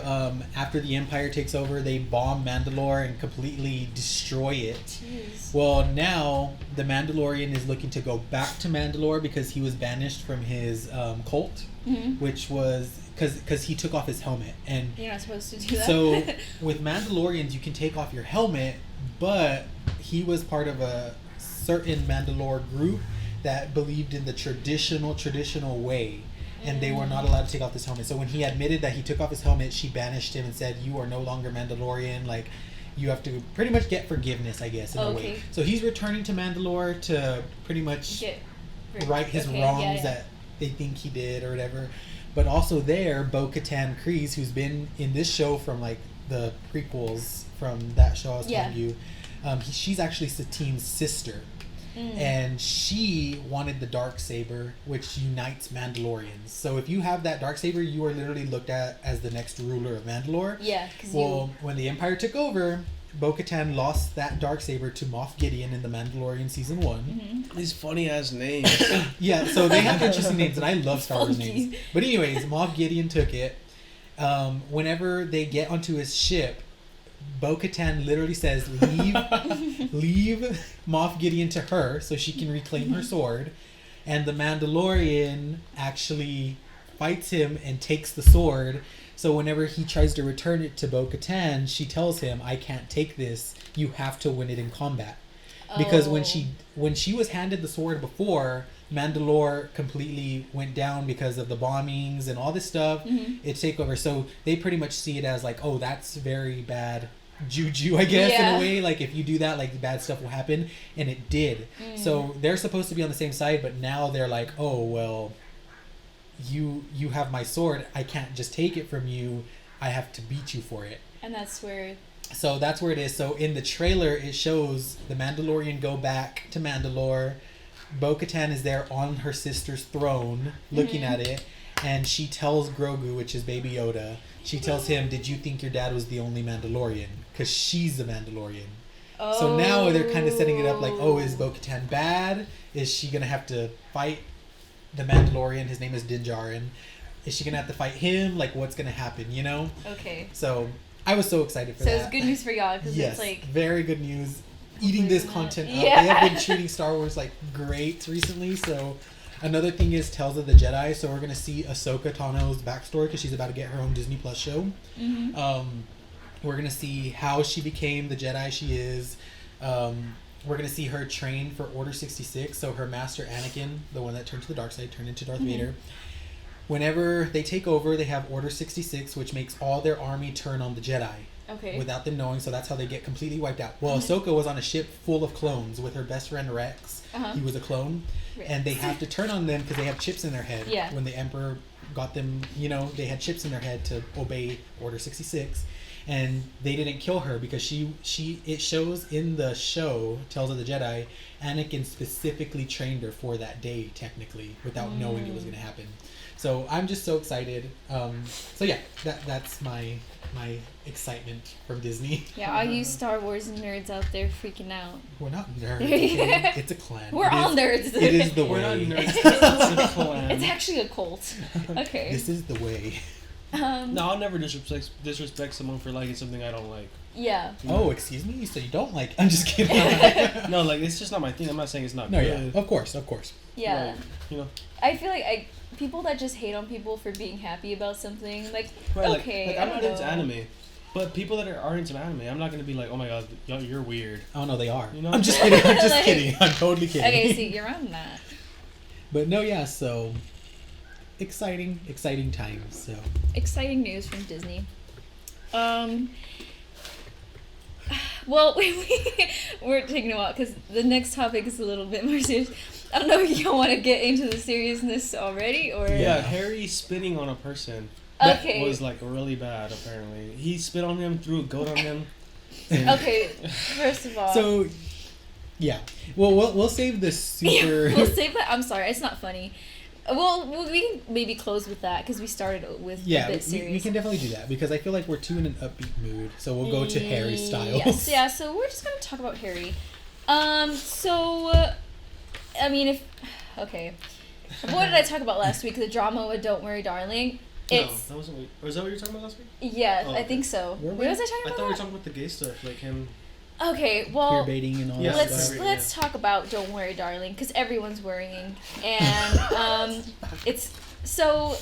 S2: After the Empire takes over, they bomb Mandalore and completely destroy it.
S1: Jeez.
S2: Well, now the Mandalorian is looking to go back to Mandalore because he was banished from his cult, which was because he took off his helmet. And
S1: You're not supposed to do that.
S2: so with Mandalorians, you can take off your helmet, but he was part of a certain Mandalore group that believed in the traditional way, and they were not allowed to take off this helmet. So when he admitted that he took off his helmet, she banished him and said, "You are no longer Mandalorian. Like, you have to pretty much get forgiveness, I guess, in a way." So he's returning to Mandalore to pretty much right his wrongs that they think he did or whatever. But also there, Bo-Katan Kryze, who's been in this show from like the prequels from that show I was telling you, she's actually Satine's sister. And she wanted the Darksaber, which unites Mandalorians. So if you have that Darksaber, you are literally looked at as the next ruler of Mandalore.
S1: Yeah.
S2: When the Empire took over, Bo-Katan lost that Darksaber to Moff Gideon in The Mandalorian Season 1.
S3: These funny ass names.
S2: Yeah, so they have interesting names, and I love Star Wars names. But anyways, Moff Gideon took it. Whenever they get onto his ship, Bo-Katan literally says, leave Moff Gideon to her so she can reclaim her sword. And the Mandalorian actually fights him and takes the sword. So whenever he tries to return it to Bo-Katan, she tells him, "I can't take this. You have to win it in combat." Because when she was handed the sword before, Mandalore completely went down because of the bombings and all this stuff. It take over. So they pretty much see it as like, oh, that's very bad juju, I guess, in a way. Like, if you do that, like, bad stuff will happen. And it did. So they're supposed to be on the same side, but now they're like, oh, well, you have my sword. I can't just take it from you. I have to beat you for it.
S1: And that's where...
S2: So that's where it is. So in the trailer, it shows the Mandalorian go back to Mandalore. Bo-Katan is there on her sister's throne, looking at it, and she tells Grogu, which is Baby Yoda, she tells him, "Did you think your dad was the only Mandalorian? Because she's the Mandalorian." So now they're kind of setting it up like, oh, is Bo-Katan bad? Is she gonna have to fight the Mandalorian? His name is Din Djarin. Is she gonna have to fight him? Like, what's gonna happen? You know?
S1: Okay.
S2: So I was so excited for
S1: that.
S2: that.
S1: So it's good news for y'all because
S2: yes,
S1: it's like
S2: very good news. Eating this content up.
S1: Yeah.
S2: They have been treating Star Wars like great recently. So another thing is Tales of the Jedi. So we're gonna see Ahsoka Tano's backstory because she's about to get her own Disney Plus show.
S1: Mm-hmm.
S2: We're gonna see how she became the Jedi she is. We're gonna see her train for Order 66. So her master Anakin, the one that turned to the dark side, turned into Darth Vader. Whenever they take over, they have Order 66, which makes all their army turn on the Jedi.
S1: Okay.
S2: Without them knowing, so that's how they get completely wiped out. Well, Ahsoka was on a ship full of clones with her best friend Rex. He was a clone.
S1: Rex.
S2: And they have to turn on them because they have chips in their head.
S1: Yeah.
S2: When the Emperor got them, you know, they had chips in their head to obey Order 66. And they didn't kill her because it shows in the show, Tales of the Jedi, Anakin specifically trained her for that day, technically, without knowing it was going to happen. So I'm just so excited. So yeah, that's my excitement from Disney.
S1: Yeah, all you Star Wars nerds out there freaking out.
S2: We're not nerds. Okay? It's a clan.
S1: We're all nerds.
S2: It is the way.
S3: We're not nerds. It's a clan.
S1: It's actually a cult. Okay.
S2: This is the way.
S3: No, I'll never disrespect someone for liking something I don't like.
S1: Yeah.
S2: Oh, excuse me? So you don't like... I'm just kidding.
S3: No, like, it's just not my thing. I'm not saying it's not
S2: No,
S3: good.
S2: yeah. Of course.
S1: Yeah.
S3: Like, you know.
S1: I feel like people that just hate on people for being happy about something, like,
S3: Right,
S1: okay.
S3: like I'm not into anime. But people that are into anime, I'm not going to be like, oh my god, you're weird.
S2: Oh, no, they are.
S3: You know?
S2: I'm just kidding. I'm just
S1: Like-
S2: kidding. I'm totally kidding.
S1: Okay, see, you're on that.
S2: But no, yeah, so... Exciting times, so...
S1: Exciting news from Disney. Well, we're taking a while because the next topic is a little bit more serious. I don't know if y'all want to get into the seriousness already or...
S3: Yeah, Harry spitting on a person
S1: Okay.
S3: was like really bad, apparently. He spit on him, threw a goat on him.
S1: Okay, first of all...
S2: So, yeah. Well, we'll save this super...
S1: Yeah, we'll save that. I'm sorry, it's not funny. Well, we can maybe close with that because we started with a bit serious.
S2: we can definitely do that because I feel like we're too in an upbeat mood. So we'll go to Harry Styles.
S1: Yes, yeah. So we're just gonna talk about Harry. I mean, okay. What did I talk about last week? The drama with "Don't Worry, Darling."
S3: No, that wasn't. Was that what you were talking about last week?
S1: Yeah,
S3: Oh,
S1: I think so.
S2: Were
S1: What
S2: we?
S1: was I talking
S3: I
S1: about?
S3: thought we were talking about the gay stuff, like him.
S1: Okay,
S2: Queer
S1: well,
S2: baiting and all
S3: Yeah,
S2: that
S1: let's
S2: stuff.
S1: let's talk about "Don't Worry, Darling" because everyone's worrying, and it's so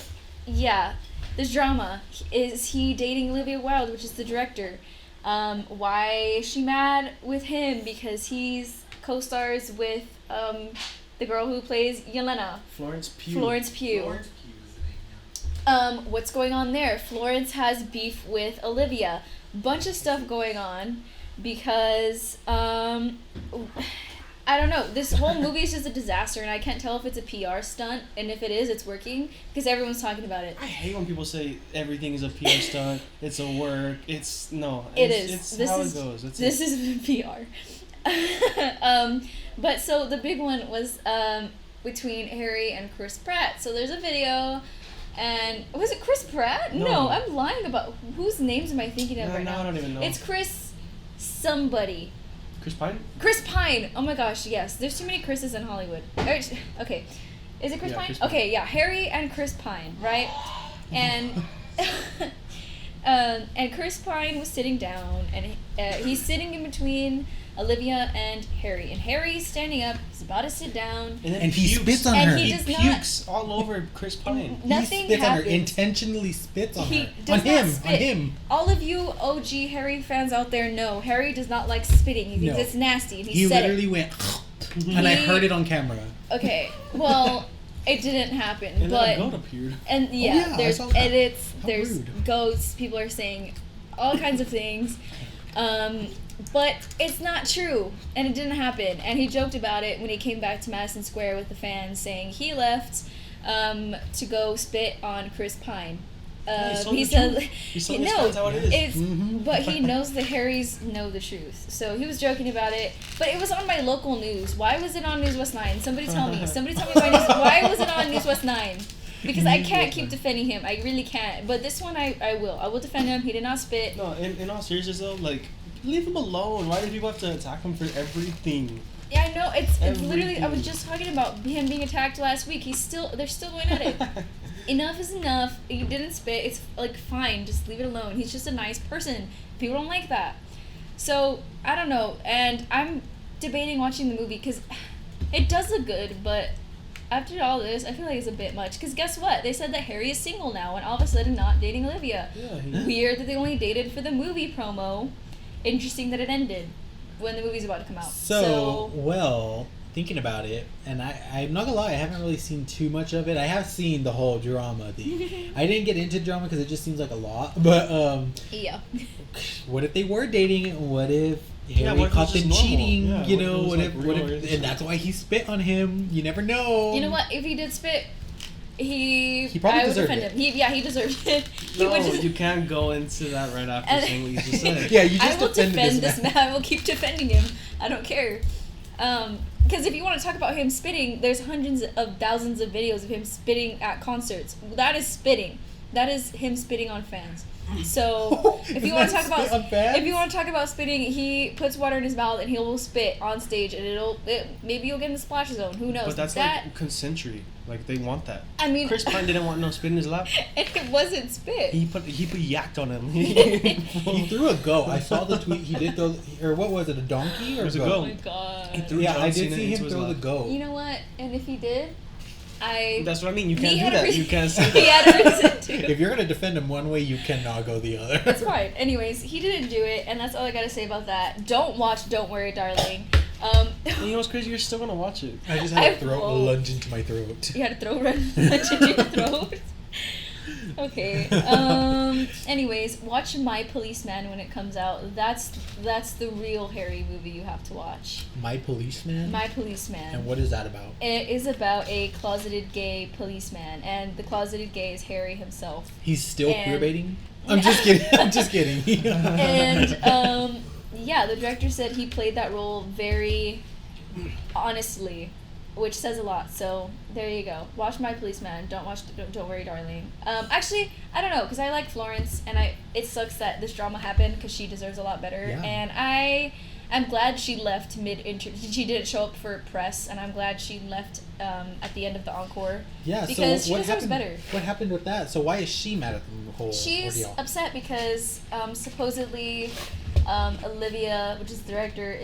S1: yeah. This drama is he dating Olivia Wilde, which is the director. Why is she mad with him? Because he's co-stars with the girl who plays Yelena,
S3: Florence Pugh.
S1: Florence Pugh. What's going on there? Florence has beef with Olivia. Bunch of stuff going on because I don't know. This whole movie is just a disaster, and I can't tell if it's a PR stunt, and if it is, it's working because everyone's talking about it.
S3: I hate when people say everything is a PR stunt. It's a work. It's no.
S1: It
S3: It's,
S1: is.
S3: It's
S1: This
S3: how
S1: is-
S3: it goes. That's
S1: This
S3: it.
S1: is PR. But so the big one was between Harry and Chris Pratt. So there's a video, and was it Chris Pratt?
S3: No.
S1: I'm lying about whose names am I thinking of
S3: No,
S1: right
S3: no,
S1: now?
S3: I don't even know.
S1: It's Chris somebody.
S3: Chris Pine.
S1: Chris Pine. Oh my gosh, yes. There's too many Chris's in Hollywood. Okay. Is it Chris
S3: Yeah,
S1: Pine?
S3: Chris Pine.
S1: Okay, yeah. Harry and Chris Pine, right? And and Chris Pine was sitting down, and he's sitting in between Olivia and Harry. And Harry's standing up. He's about to sit down.
S3: then
S2: And he
S3: pukes.
S2: spits on
S1: And
S2: her.
S1: he
S3: He
S1: does not-
S3: pukes all over Chris Pine.
S1: Nothing
S2: he spits on her.
S1: happens.
S2: Intentionally spits on
S1: He
S2: her.
S1: does
S2: On
S1: not
S2: him.
S1: spit.
S2: On him.
S1: All of you OG Harry fans out there know Harry does not like spitting. He thinks
S2: No.
S1: it's nasty. And
S2: He
S1: said
S2: literally
S1: it.
S2: went... And I
S1: He-
S2: heard it on camera.
S1: Okay, well, it didn't happen.
S3: And
S1: but
S3: then a goat appeared.
S1: And
S2: yeah,
S1: yeah,
S2: I
S1: there's
S2: saw that.
S1: edits,
S2: How
S1: there's
S2: rude.
S1: goats, people are saying all kinds of things. But it's not true, and it didn't happen. And he joked about it when he came back to Madison Square with the fans, saying he left to go spit on Chris Pine.
S3: he's telling
S1: He
S3: the
S1: said,
S3: truth. He's telling his
S1: no,
S3: fans how it is.
S1: it's,
S2: Mhm.
S1: but he knows the Harrys know the truth. So he was joking about it, but it was on my local news. Why was it on News West 9? Somebody tell me. Somebody tell me why was it on News West 9? Because I can't keep defending him. I really can't. But this one I will. I will defend him. He did not spit.
S3: No, in all seriousness though, like Leave him alone. Why do people have to attack him for everything?
S1: Yeah, I know. It's literally. I was
S3: Everything.
S1: just talking about him being attacked last week. They're still going at it. Enough is enough. You didn't spit. It's like fine. Just leave it alone. He's just a nice person. People don't like that. So I don't know. And I'm debating watching the movie because it does look good, but after all this, I feel like it's a bit much. Because guess what? They said that Harry is single now, and all of a sudden not dating Olivia.
S3: Yeah.
S1: Weird that they only dated for the movie promo. Interesting that it ended when the movie's about to come out.
S2: So well, thinking about it, and I'm not gonna lie, I haven't really seen too much of it. I have seen the whole drama thing. I didn't get into drama because it just seems like a lot. But
S1: yeah.
S2: what if they were dating? What if
S3: Yeah,
S2: Harry
S3: what if it
S2: caught
S3: was
S2: them
S3: just normal?
S2: cheating?
S3: Yeah,
S2: You
S3: what if it
S2: know,
S3: was,
S2: what
S3: like,
S2: if,
S3: real
S2: what if,
S3: relationship?
S2: and that's why he spit on him. You never know.
S1: You know what? If he did spit, he
S2: probably
S1: I would
S2: deserved
S1: defend
S2: it.
S1: him. He deserved it. He
S3: No,
S1: would just-
S3: you can't go into that right after
S1: And-
S3: saying what you just said.
S2: Yeah, you just
S1: I will
S2: defended
S1: defend
S2: this
S1: this
S2: man.
S1: man. I will keep defending him. I don't care. Because if you want to talk about him spitting, there's hundreds of thousands of videos of him spitting at concerts. That is spitting. That is him spitting on fans. So if you want to talk about spitting, he puts water in his mouth and he will spit on stage, and maybe you'll get in the splash zone. Who knows?
S3: But that's like consensual. Like they want that.
S1: I mean,
S3: Chris Pine didn't want no spit in his lap.
S1: and it wasn't spit.
S3: He put yacked on him.
S2: He threw a goat. I saw the tweet. He did throw, or what was it? A donkey or
S3: It was a
S2: goat?
S1: Oh
S3: goat.
S1: my god.
S3: He threw
S2: Yeah,
S3: John
S2: I did
S3: Cena
S2: see
S3: into
S2: him
S3: his
S2: throw the
S3: lap.
S2: goat.
S1: You know what? And if he did,
S3: That's what I mean. You
S1: he
S3: can't do
S1: had a
S3: that.
S1: reason-
S3: You can't say
S1: he
S3: that.
S1: had a reason to.
S2: If you're gonna defend him one way, you cannot go the other.
S1: That's fine. Anyways, he didn't do it, and that's all I gotta say about that. Don't watch Don't Worry, Darling.
S3: And you know what's crazy? You're still gonna watch it.
S2: I just had
S1: I
S2: a throat
S1: won't.
S2: lunge into my throat.
S1: You had to throw run lunch in your throat. Okay. Anyways, watch My Policeman when it comes out. That's the real Harry movie you have to watch.
S2: My Policeman?
S1: My Policeman.
S2: And what is that about?
S1: It is about a closeted gay policeman, and the closeted gay is Harry himself.
S2: He's still
S1: And-
S2: queerbaiting? I'm just kidding. I'm just kidding.
S1: And yeah, the director said he played that role very honestly, which says a lot. So there you go. Watch My Policeman. Don't watch Don't Worry, Darling. Actually, I don't know, because I like Florence, and it sucks that this drama happened because she deserves a lot better.
S2: Yeah.
S1: And I'm glad she left mid-inter. She didn't show up for press, and I'm glad she left at the end of the encore.
S2: Yeah,
S1: Because
S2: so
S1: she
S2: what
S1: deserves
S2: happened?
S1: better.
S2: What happened with that? So why is she mad at the whole
S1: She's
S2: ordeal?
S1: upset because supposedly Olivia, which is the director,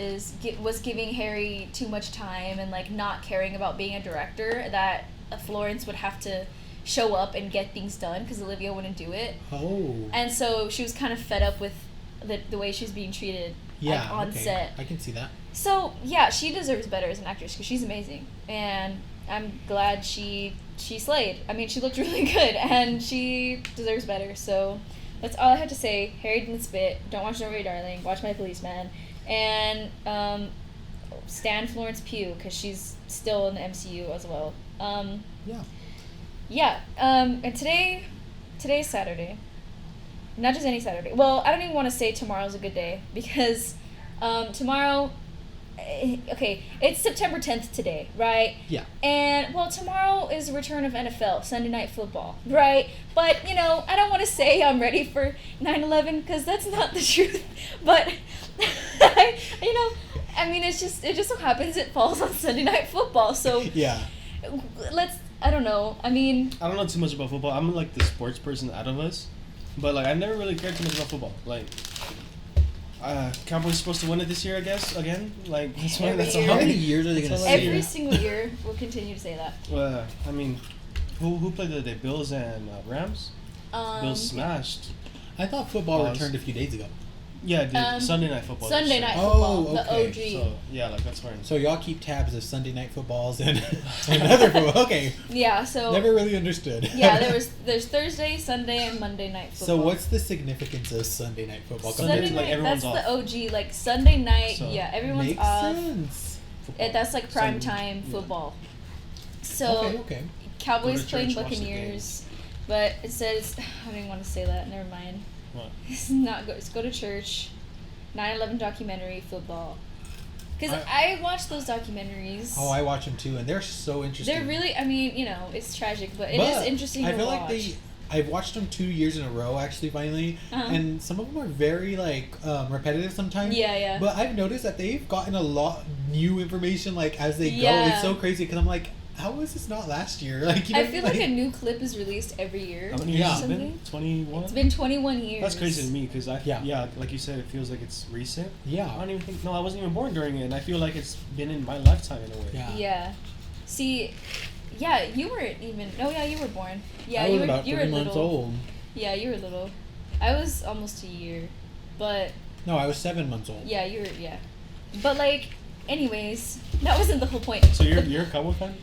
S1: was giving Harry too much time and like not caring about being a director. That Florence would have to show up and get things done because Olivia wouldn't do it.
S2: Oh.
S1: And so she was kind of fed up with the way she was being treated like, on
S2: okay.
S1: set.
S2: I can see that.
S1: So yeah, she deserves better as an actress because she's amazing, and I'm glad she slayed. I mean, she looked really good, and she deserves better. So that's all I have to say. Harry didn't spit. Don't watch Don't Worry, Darling. Watch My Policeman, and stan Florence Pugh because she's still in the MCU as well.
S2: Yeah.
S1: Yeah. And today's Saturday. Not just any Saturday. Well, I don't even want to say tomorrow's a good day because tomorrow, okay, it's September 10th today, right?
S2: Yeah.
S1: And, well, tomorrow is the return of NFL, Sunday Night Football, right? But, you know, I don't want to say I'm ready for 9/11 because that's not the truth. But, I mean, it just so happens it falls on Sunday Night Football. So,
S2: Yeah.
S1: I don't know. I mean,
S3: I don't know too much about football. I'm like the sports person out of us, but like I never really cared too much about football. Like, Cowboys supposed to win it this year, I guess. Again, like that's
S1: Every
S3: that's
S1: year.
S2: How
S3: all.
S2: many years are they gonna
S3: That's all
S2: say
S3: I
S1: every
S3: hear.
S2: that?
S1: single year we'll continue to say that.
S3: I mean, who played the other day? Bills and Rams. Bills smashed.
S2: I thought football
S3: Pause.
S2: returned a few days ago.
S3: Yeah, dude. Sunday night football.
S1: Sunday
S3: this
S1: Night
S3: year.
S2: Oh,
S1: Football,
S2: okay.
S1: the OG.
S3: So yeah, like that's fine.
S2: So y'all keep tabs of Sunday night footballs and another football. Okay.
S1: Yeah, so
S2: Never really understood.
S1: yeah, there's Thursday, Sunday, and Monday night football.
S2: So what's the significance of Sunday night football?
S3: Sunday
S1: Sunday
S3: like,
S1: night?
S3: everyone's
S1: That's
S3: off.
S1: the OG. Like Sunday night,
S3: So,
S1: yeah, everyone's
S2: Makes
S1: off.
S2: sense.
S1: That's like prime
S3: Sunday,
S1: time
S3: yeah.
S1: football. So
S2: Okay.
S1: Cowboys
S3: Go to
S1: playing
S3: church, watch the
S1: Buccaneers, but it says I don't even want to say that. Never mind.
S3: What?
S1: It's not go. It's go to church. 9/11 documentary football. Because I watched those documentaries.
S2: Oh, I watch them too, and they're so interesting.
S1: They're really. I mean, you know, it's tragic, but it is interesting
S2: I
S1: to
S2: feel
S1: watch.
S2: like I've watched them 2 years in a row actually finally, and some of them are very like repetitive sometimes.
S1: Yeah.
S2: But I've noticed that they've gotten a lot new information like as they go.
S1: Yeah.
S2: It's so crazy because I'm like, how was this not last year? Like, you know,
S1: I feel like a new clip is released every year.
S3: How many years
S2: Yeah.
S3: has it been? 21?
S1: It's been 21 years.
S3: That's crazy to me because
S2: Yeah.
S3: like you said, it feels like it's recent. I
S2: Yeah.
S3: don't even think, no, I wasn't even born during it, and I feel like it's been in my lifetime in a way.
S2: Yeah.
S1: Yeah. See, yeah, you weren't even. Oh yeah, you were born. Yeah,
S2: I
S1: you
S2: was
S1: were.
S2: about
S1: You
S2: 3
S1: were
S2: months
S1: little.
S2: old.
S1: Yeah, you were little. I was almost a year, but
S2: No, I was 7 months old.
S1: yeah, you were. Yeah, but like, anyways, that wasn't the whole point.
S3: So you're a Cowboy fan?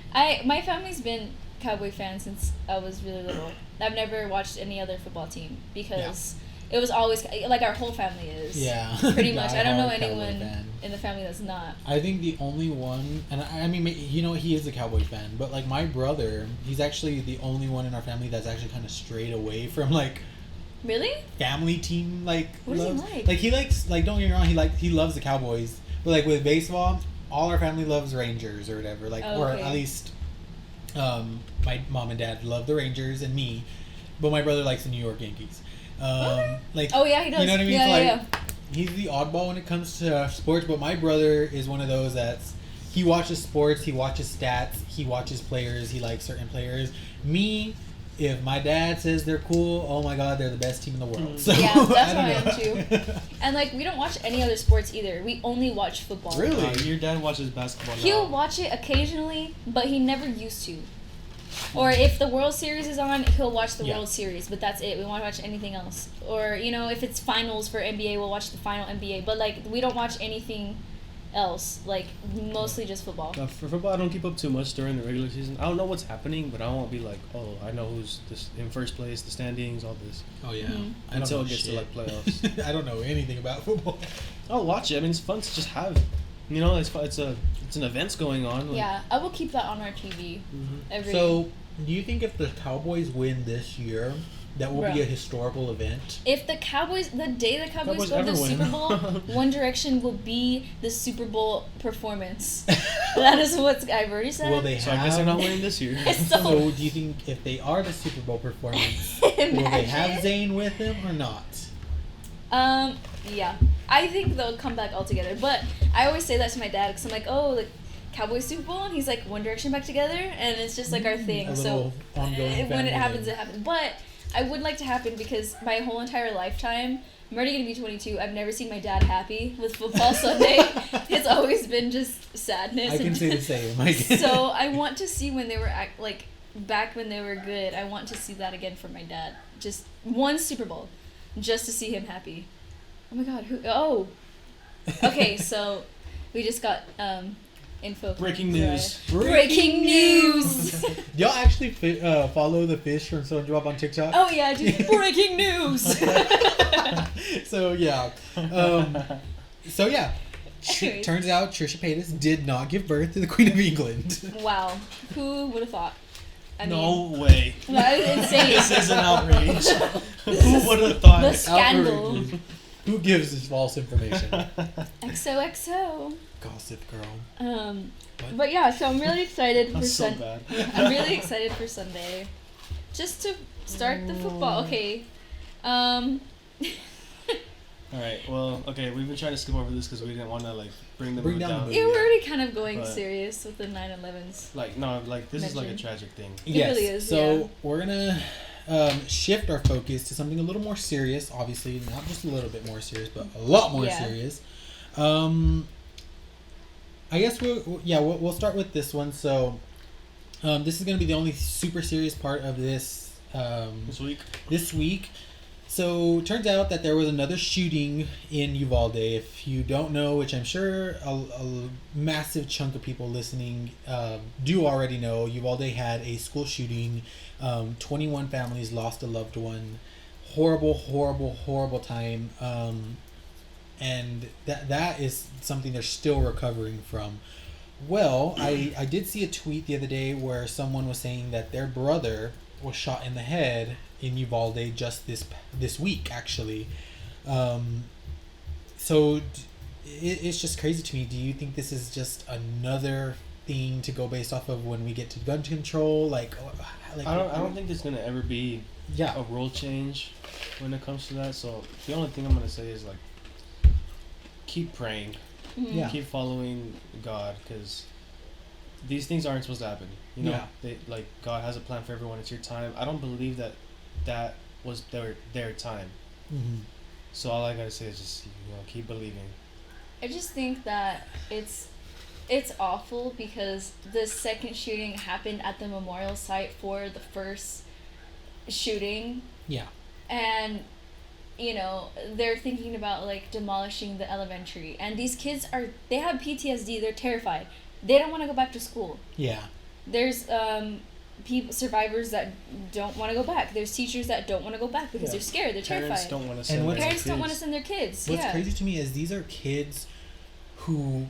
S1: My family's been Cowboy fans since I was really little. I've never watched any other football team because it was always like our whole family is.
S2: Yeah.
S1: Pretty much. I don't know
S2: Die-hard Cowboy
S1: anyone
S2: fan.
S1: in the family that's not.
S2: I think the only one, and I mean, you know, he is a Cowboy fan, but like my brother, he's actually the only one in our family that's actually kind of strayed away from like
S1: Really?
S2: family team like
S1: What does he
S2: loves.
S1: like?
S2: Like he likes, like, don't get me wrong, he loves the Cowboys, but like with baseball, all our family loves Rangers or whatever, like,
S1: Oh,
S2: or
S1: okay.
S2: at least my mom and dad love the Rangers and me, but my brother likes the New York Yankees. Like,
S1: Oh yeah, he does.
S2: you know what I mean?
S1: Yeah,
S2: So, like,
S1: yeah.
S2: he's the oddball when it comes to sports, but my brother is one of those that's, he watches sports, he watches stats, he watches players, he likes certain players. Me, if my dad says they're cool, oh my god, they're the best team in the world. So,
S1: Yeah, that's
S2: I
S1: how I
S2: don't
S1: am
S2: know.
S1: too. And like, we don't watch any other sports either. We only watch football.
S2: Really?
S3: Your dad watches basketball now.
S1: He'll watch it occasionally, but he never used to. Or if the World Series is on, he'll watch the
S2: Yeah.
S1: World Series, but that's it. We won't watch anything else. Or, you know, if it's finals for NBA, we'll watch the final NBA. But, like, we don't watch anything else. Like, mostly just football.
S3: For football, I don't keep up too much during the regular season. I don't know what's happening, but I won't be like, oh, I know who's this in first place, the standings, all this.
S2: Oh yeah.
S1: Mhm.
S2: I don't
S3: Until
S2: know
S3: it gets to,
S2: shit.
S3: like, playoffs.
S2: I don't know anything about football.
S3: I'll watch it. I mean, it's fun to just have. You know, it's an events going on. Like,
S1: Yeah, I will keep that on our TV
S3: Mhm.
S1: every...
S2: So, do you think if the Cowboys win this year, that will be
S1: Bruh.
S2: a historical event?
S1: If the Cowboys, the day the Cowboys
S3: Cowboys
S1: go to the
S3: ever win.
S1: Super Bowl, One Direction will be the Super Bowl performance. That is what I've already said.
S2: Will they
S3: So
S2: have?
S3: I guess they're not winning this year.
S1: So-
S2: So, do you think if they are the Super Bowl performance, will they have
S1: Imagine.
S2: Zayn with them or not?
S1: Yeah. I think they'll come back all together. But I always say that to my dad because I'm like, oh, like Cowboys Super Bowl, and he's like, One Direction back together, and it's just like our thing.
S2: A
S1: So
S2: little ongoing
S1: when
S2: family
S1: it happens,
S2: thing.
S1: it happens. But I would like to happen because my whole entire lifetime, I'm already gonna be 22. I've never seen my dad happy with football Sunday. It's always been just sadness.
S2: I can say the same. I can.
S1: So I want to see when they were like back when they were good. I want to see that again for my dad. Just one Super Bowl, just to see him happy. Oh my God! Who? Oh, okay. So we just got info. from
S3: Breaking
S1: Zara.
S3: news.
S1: Breaking news.
S2: Y'all actually follow the fish from SpongeBob on TikTok?
S1: Oh yeah, I do. Breaking news.
S2: So yeah. So yeah.
S1: Anyways.
S2: Turns out Trisha Paytas did not give birth to the Queen of England.
S1: Wow, who would have thought? I
S3: No
S1: mean,
S3: way.
S1: that is insane.
S3: This is an outrage. Who would have thought?
S1: The scandal.
S2: Outrageous. Who gives this false information?
S1: XOXO.
S2: Gossip girl. What?
S1: But yeah, so I'm really excited for
S3: That's so
S1: Sunday.
S3: bad.
S1: I'm really excited for Sunday, just to start the football. Okay.
S3: All right. Well, okay. We've been trying to skip over this because we didn't want to like bring the
S2: Bring
S3: mood
S2: down the
S3: down.
S2: mood.
S1: Yeah, we're already kind of going
S3: But-
S1: serious with the 9/11s.
S3: Like no, like this is like a
S1: Mention.
S3: tragic thing.
S2: Yes.
S1: really is,
S2: So
S1: yeah.
S2: we're gonna shift our focus to something a little more serious. Obviously, not just a little bit more serious, but a lot more
S1: Yeah.
S2: serious. I guess we'll start with this one. So, this is gonna be the only super serious part of this
S3: This week.
S2: this week. So, turns out that there was another shooting in Uvalde. If you don't know, which I'm sure a massive chunk of people listening do already know, Uvalde had a school shooting. 21 families lost a loved one. Horrible, horrible, horrible time. And that is something they're still recovering from. Well, I did see a tweet the other day where someone was saying that their brother was shot in the head in Uvalde just this week, actually. So it's just crazy to me. Do you think this is just another thing to go based off of when we get to gun control? Like
S3: I don't think there's gonna ever be
S2: yeah.
S3: a rule change when it comes to that. So the only thing I'm gonna say is like, keep praying,
S2: Yeah.
S3: keep following God, because these things aren't supposed to happen. You know,
S2: Yeah.
S3: they like God has a plan for everyone. It's your time. I don't believe that was their time.
S2: Mm-hmm.
S3: So all I gotta say is just keep believing.
S1: I just think that it's awful because the second shooting happened at the memorial site for the first shooting.
S2: Yeah.
S1: And they're thinking about like demolishing the elementary, and these kids they have PTSD. They're terrified. They don't want to go back to school.
S2: Yeah.
S1: There's survivors that don't want to go back. There's teachers that don't want to go back because they're scared. They're
S3: Parents
S1: terrified.
S3: don't want to send their
S1: Parents
S3: kids.
S1: don't want to send their kids.
S2: What's crazy to me is these are kids who,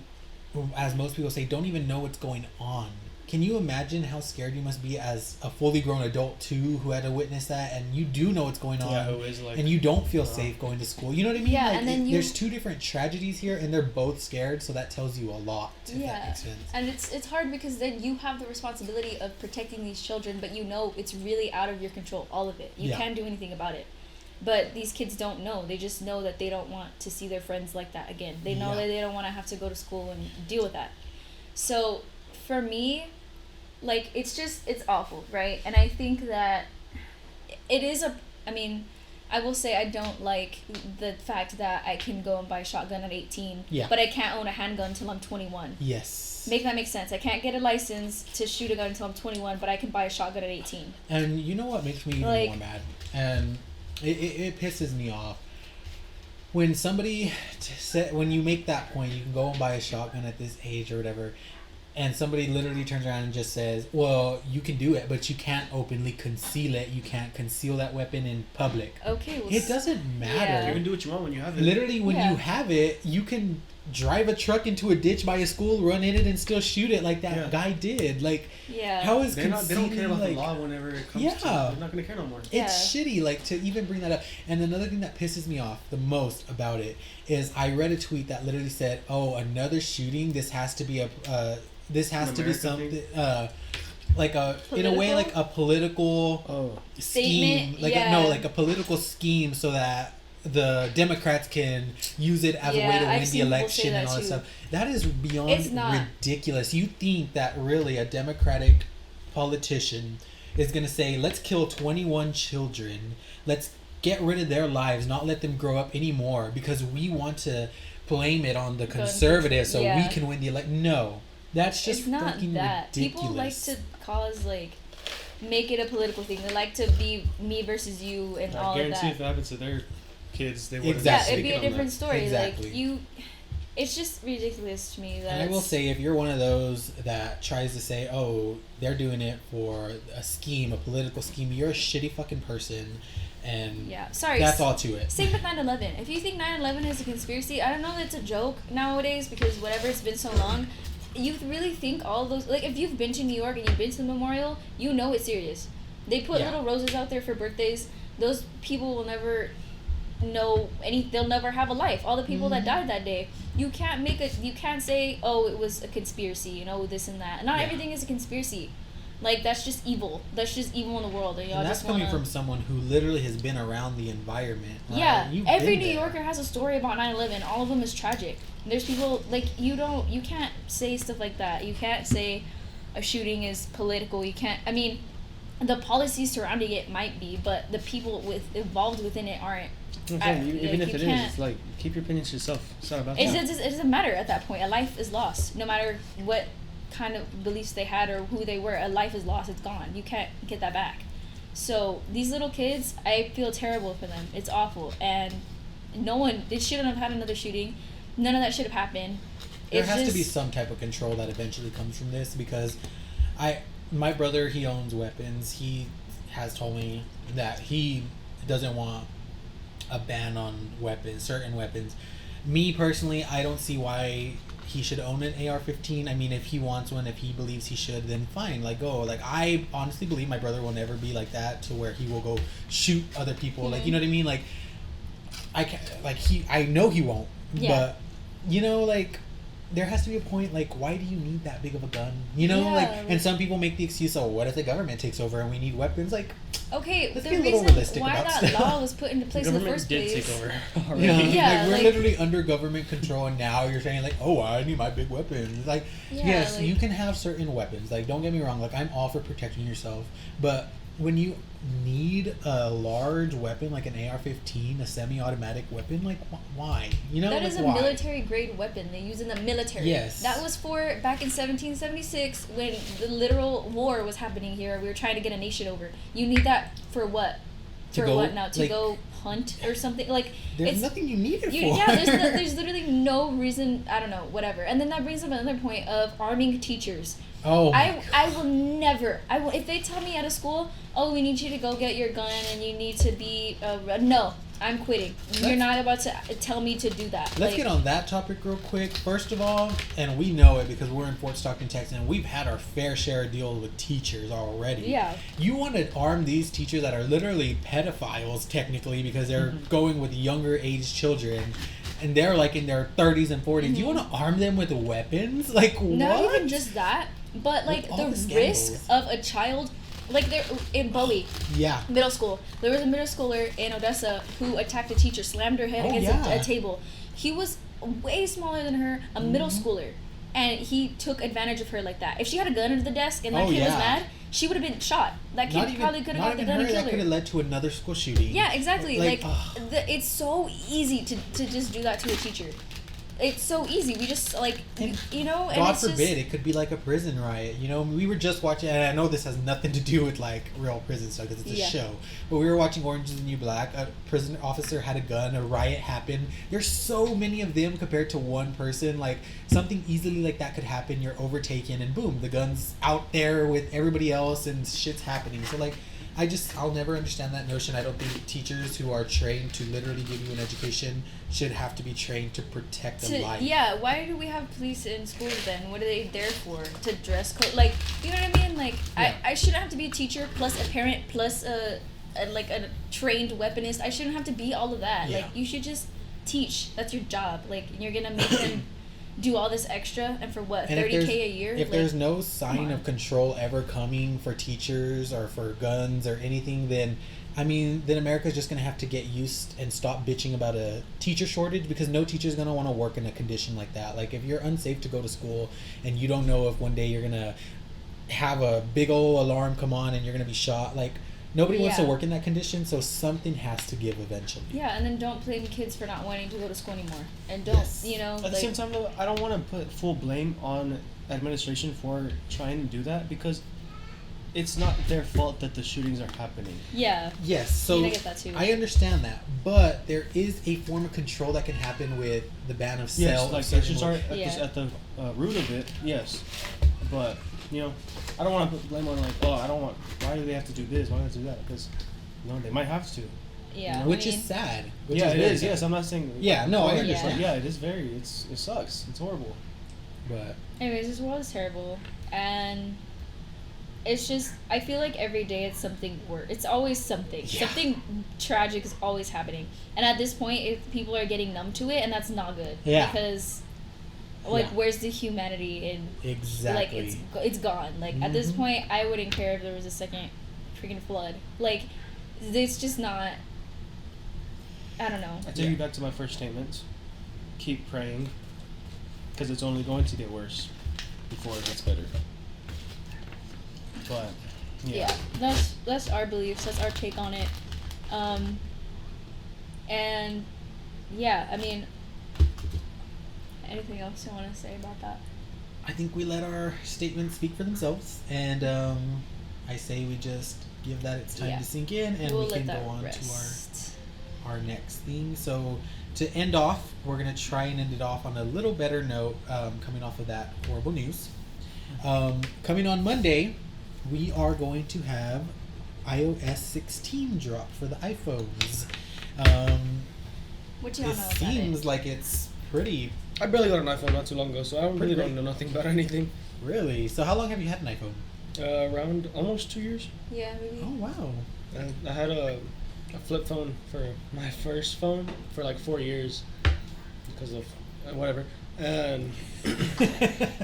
S2: as most people say, don't even know what's going on. Can you imagine how scared you must be as a fully grown adult too, who had to witness that, and you do know what's going on,
S3: who is like,
S2: and you don't feel safe going to school? You know what I mean?
S1: Yeah,
S2: like,
S1: and then
S2: there's two different tragedies here, and they're both scared, so that tells you a lot. If that makes sense.
S1: And it's hard because then you have the responsibility of protecting these children, but it's really out of your control, all of it. You can't do anything about it. But these kids don't know. They just know that they don't want to see their friends like that again. They know that they don't want to have to go to school and deal with that. So for me, like, it's awful, right? And I think that it is I will say I don't like the fact that I can go and buy a shotgun at 18, but I can't own a handgun until I'm 21.
S2: Yes.
S1: Make that make sense. I can't get a license to shoot a gun until I'm 21, but I can buy a shotgun at 18.
S2: And you know what makes me even more mad? And it pisses me off. When somebody when you make that point, you can go and buy a shotgun at this age or whatever, and somebody literally turns around and just says, well, you can do it, but you can't openly conceal it. You can't conceal that weapon in public.
S1: Okay. Well,
S2: it doesn't matter.
S1: Yeah.
S3: You can do what you want when you have it.
S2: Literally, when you have it, you can drive a truck into a ditch by a school, run in it, and still shoot it like that guy did. Like, how is
S3: they don't care about the law whenever it comes to it. They're not going to care no more.
S2: It's shitty, like, to even bring that up. And another thing that pisses me off the most about it is I read a tweet that literally said, oh, another shooting, this has to be something like a political? In a way, like a political scheme, like like a political scheme, so that the Democrats can use it as a way to win the election and all that stuff. That is beyond ridiculous. You think that really a Democratic politician is going to say, let's kill 21 children, let's get rid of their lives, not let them grow up anymore because we want to blame it on the conservatives so we can win the election? No. That's just fucking ridiculous.
S1: People like to make it a political thing. They like to be me versus you and all of that.
S3: I guarantee if it happens to their kids, they wouldn't.
S1: Yeah, it'd be a different story.
S2: Exactly.
S1: Like it's just ridiculous to me.
S2: And I will say, if you're one of those that tries to say, oh, they're doing it for a scheme, a political scheme, you're a shitty fucking person. And that's all to it.
S1: Same with 9/11. If you think 9/11 is a conspiracy, I don't know that it's a joke nowadays because whatever, it's been so long. You really think all those, like, if you've been to New York and you've been to the memorial, you know it's serious. They put little roses out there for birthdays. Those people will never know they'll never have a life. All the people that died that day, you can't say, oh, it was a conspiracy, this and that. Not everything is a conspiracy. Like, that's just evil. That's just evil in the world. And
S2: that's coming from someone who literally has been around the environment.
S1: Every New Yorker has a story about 9/11. All of them is tragic. There's people, like, you can't say stuff like that. You can't say a shooting is political. You can't, the policies surrounding it might be, but the people involved within it aren't.
S3: Even if it is, it's like, keep your opinions to yourself. It's not about that.
S1: It doesn't matter at that point. A life is lost. No matter what kind of beliefs they had or who they were, a life is lost. It's gone. You can't get that back. So these little kids, I feel terrible for them. It's awful. And they shouldn't have had another shooting. None of that should have happened.
S2: There has to be some type of control that eventually comes from this, because my brother, he owns weapons. He has told me that he doesn't want a ban on certain weapons. Me personally, I don't see why he should own an AR-15. If he wants one, if he believes he should, then fine, go. I honestly believe my brother will never be like that to where he will go shoot other people.
S1: Mm-hmm.
S2: You know what I mean? I know he won't.
S1: Yeah.
S2: But there has to be a point, like, why do you need that big of a gun? You know, and some people make the excuse, oh, what if the government takes over and we need weapons? Like,
S1: okay,
S2: let's
S1: the
S2: be a little
S1: reason
S2: realistic
S1: why
S2: about
S1: that
S2: stuff.
S1: law was put into place in the first
S3: did
S1: place.
S3: take over
S2: Yeah,
S3: already.
S1: Yeah,
S2: we're
S1: like-
S2: literally under government control, and now you're saying, like, oh, I need my big weapons. Like,
S1: Yeah,
S2: yes,
S1: like-
S2: you can have certain weapons. Like, don't get me wrong. Like, I'm all for protecting yourself, but when you need a large weapon like an AR-15, a semi-automatic weapon, like, why? You know,
S1: That
S2: like,
S1: is a
S2: why?
S1: military grade weapon they use in the military.
S2: Yes.
S1: That was for back in 1776 when the literal war was happening here. We were trying to get a nation over. You need that for what?
S2: To
S1: For
S2: go,
S1: what now? To
S2: like-
S1: go hunt or something? Like
S2: There's
S1: it's
S2: nothing you need it
S1: you,
S2: for.
S1: yeah. There's literally no reason. I don't know. Whatever. And then that brings up another point of arming teachers.
S2: Oh, my
S1: I will never. I will if they tell me at a school, oh, we need you to go get your gun and you need to be no. I'm quitting. You're not about to tell me to do that.
S2: Let's get on that topic real quick. First of all, and we know it because we're in Fort Stockton, Texas, and we've had our fair share of deals with teachers already.
S1: Yeah.
S2: You want to arm these teachers that are literally pedophiles, technically, because they're going with younger age children, and they're like in their 30s and 40s. You want to arm them with weapons? Like,
S1: Not
S2: what?
S1: even just that, but like
S2: all
S1: the
S2: the
S1: risk
S2: scandals.
S1: of a child, like there in Bowie
S2: Yeah.
S1: middle school, there was a middle schooler in Odessa who attacked a teacher, slammed her head
S2: Oh,
S1: against
S2: yeah.
S1: a table. He was way smaller than her, a middle schooler, and he took advantage of her like that. If she had a gun under the desk and that
S2: Oh,
S1: kid was
S2: yeah.
S1: mad, she would have been shot. That kid probably could have got the gun and
S2: That
S1: killed
S2: could have
S1: her.
S2: led to another school shooting.
S1: Yeah, exactly. Like,
S2: ugh.
S1: it's so easy to just do that to a teacher. It's so easy. We just like
S2: And
S1: you know. And
S2: God
S1: it's
S2: forbid,
S1: just,
S2: it could be like a prison riot. You know, we were just watching, and I know this has nothing to do with like real prison stuff because it's a
S1: Yeah.
S2: show. But we were watching Orange is the New Black. A prison officer had a gun. A riot happened. There's so many of them compared to one person. Like something easily like that could happen. You're overtaken, and boom, the gun's out there with everybody else, and shit's happening. So like, I'll never understand that notion. I don't think teachers who are trained to literally give you an education should have to be trained to protect a life.
S1: yeah, why do we have police in schools then? What are they there for? To dress code? Like, you know what I mean? Like,
S2: Yeah.
S1: I shouldn't have to be a teacher plus a parent plus a trained weaponist. I shouldn't have to be all of that.
S2: Yeah.
S1: Like, you should just teach. That's your job. Like, you're gonna make them do all this extra and for what,
S2: And if
S1: 30K
S2: there's-
S1: a year?
S2: If
S1: Like,
S2: there's no sign
S1: on.
S2: of control ever coming for teachers or for guns or anything, then then America's just gonna have to get used and stop bitching about a teacher shortage because no teacher's gonna want to work in a condition like that. Like if you're unsafe to go to school and you don't know if one day you're gonna have a big old alarm come on and you're gonna be shot, like nobody wants to
S1: Yeah.
S2: work in that condition, so something has to give eventually.
S1: yeah, and then don't blame kids for not wanting to go to school anymore. And don't,
S2: Yes.
S1: you know,
S3: At the
S1: like,
S3: same time, though, I don't want to put full blame on administration for trying to do that because it's not their fault that the shootings are happening.
S1: yeah.
S2: Yes, so
S1: I get that too.
S2: I understand that, but there is a form of control that can happen with the ban of sale.
S3: Yes,
S2: of
S3: like
S2: certain
S3: sanctions are
S1: Yeah.
S3: at the root of it. Yes, but I don't want to put blame on like, oh, I don't want. Why do they have to do this? Why do they have to do that? Because they might have to.
S1: Yeah.
S2: which
S1: I mean,
S2: is sad. Which
S3: Yeah, it
S2: very
S3: is.
S2: sad.
S3: Yes, I'm not saying.
S2: Yeah, no, I
S3: Yeah.
S2: understand.
S3: Yeah, it is very. It sucks. It's horrible.
S2: But
S1: Anyways, this world is terrible, and it's just I feel like every day it's something worse. It's always something.
S2: Yeah.
S1: Something tragic is always happening, and at this point, if people are getting numb to it, and that's not good.
S2: Yeah.
S1: Because, like,
S2: Yeah.
S1: where's the humanity in?
S2: exactly.
S1: Like it's gone. Like at this
S2: Mhm.
S1: point, I wouldn't care if there was a second freaking flood. Like, it's just not. I don't know.
S3: I take you back to my first statements. Keep praying, because it's only going to get worse before it gets better. But
S1: Yeah, that's our beliefs. That's our take on it. And yeah, I mean, anything else you want to say about that?
S2: I think we let our statements speak for themselves, and I say we just give that its time
S1: Yeah.
S2: to sink in, and
S1: We'll
S2: we can
S1: let
S2: go
S1: that
S2: on
S1: rest.
S2: to our next thing. So to end off, we're gonna try and end it off on a little better note, coming off of that horrible news. Coming on Monday, we are going to have iOS 16 drop for the iPhones.
S1: What do y'all
S2: It
S1: know about
S2: seems
S1: it?
S2: like it's pretty
S3: I barely got an iPhone not too long ago, so I
S2: Pretty
S3: really don't
S2: great.
S3: know nothing about anything.
S2: really. So how long have you had an iPhone?
S3: Around almost 2 years.
S1: Yeah, maybe.
S2: Oh wow.
S3: And I had a flip phone for my first phone for like 4 years because of whatever. And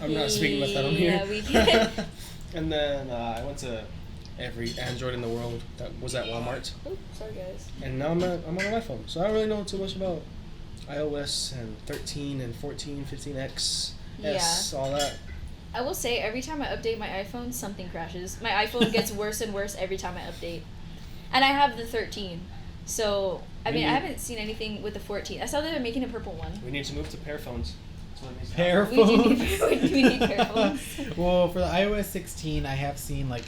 S3: I'm not speaking with that on here.
S1: Yeah, we can.
S3: And then I went to every Android in the world that was at Walmart.
S1: Oh, sorry guys.
S3: And now I'm on an iPhone. So I don't really know too much about iOS and 13 and 14, 15X, S, all that.
S1: I will say every time I update my iPhone, something crashes. My iPhone gets worse and worse every time I update. And I have the 13. So, I haven't seen anything with the 14. I saw that they're making a purple one.
S3: We need to move to pair phones.
S2: Pair
S1: We do
S2: phones.
S1: we need pair phones.
S2: Well, for the iOS 16, I have seen like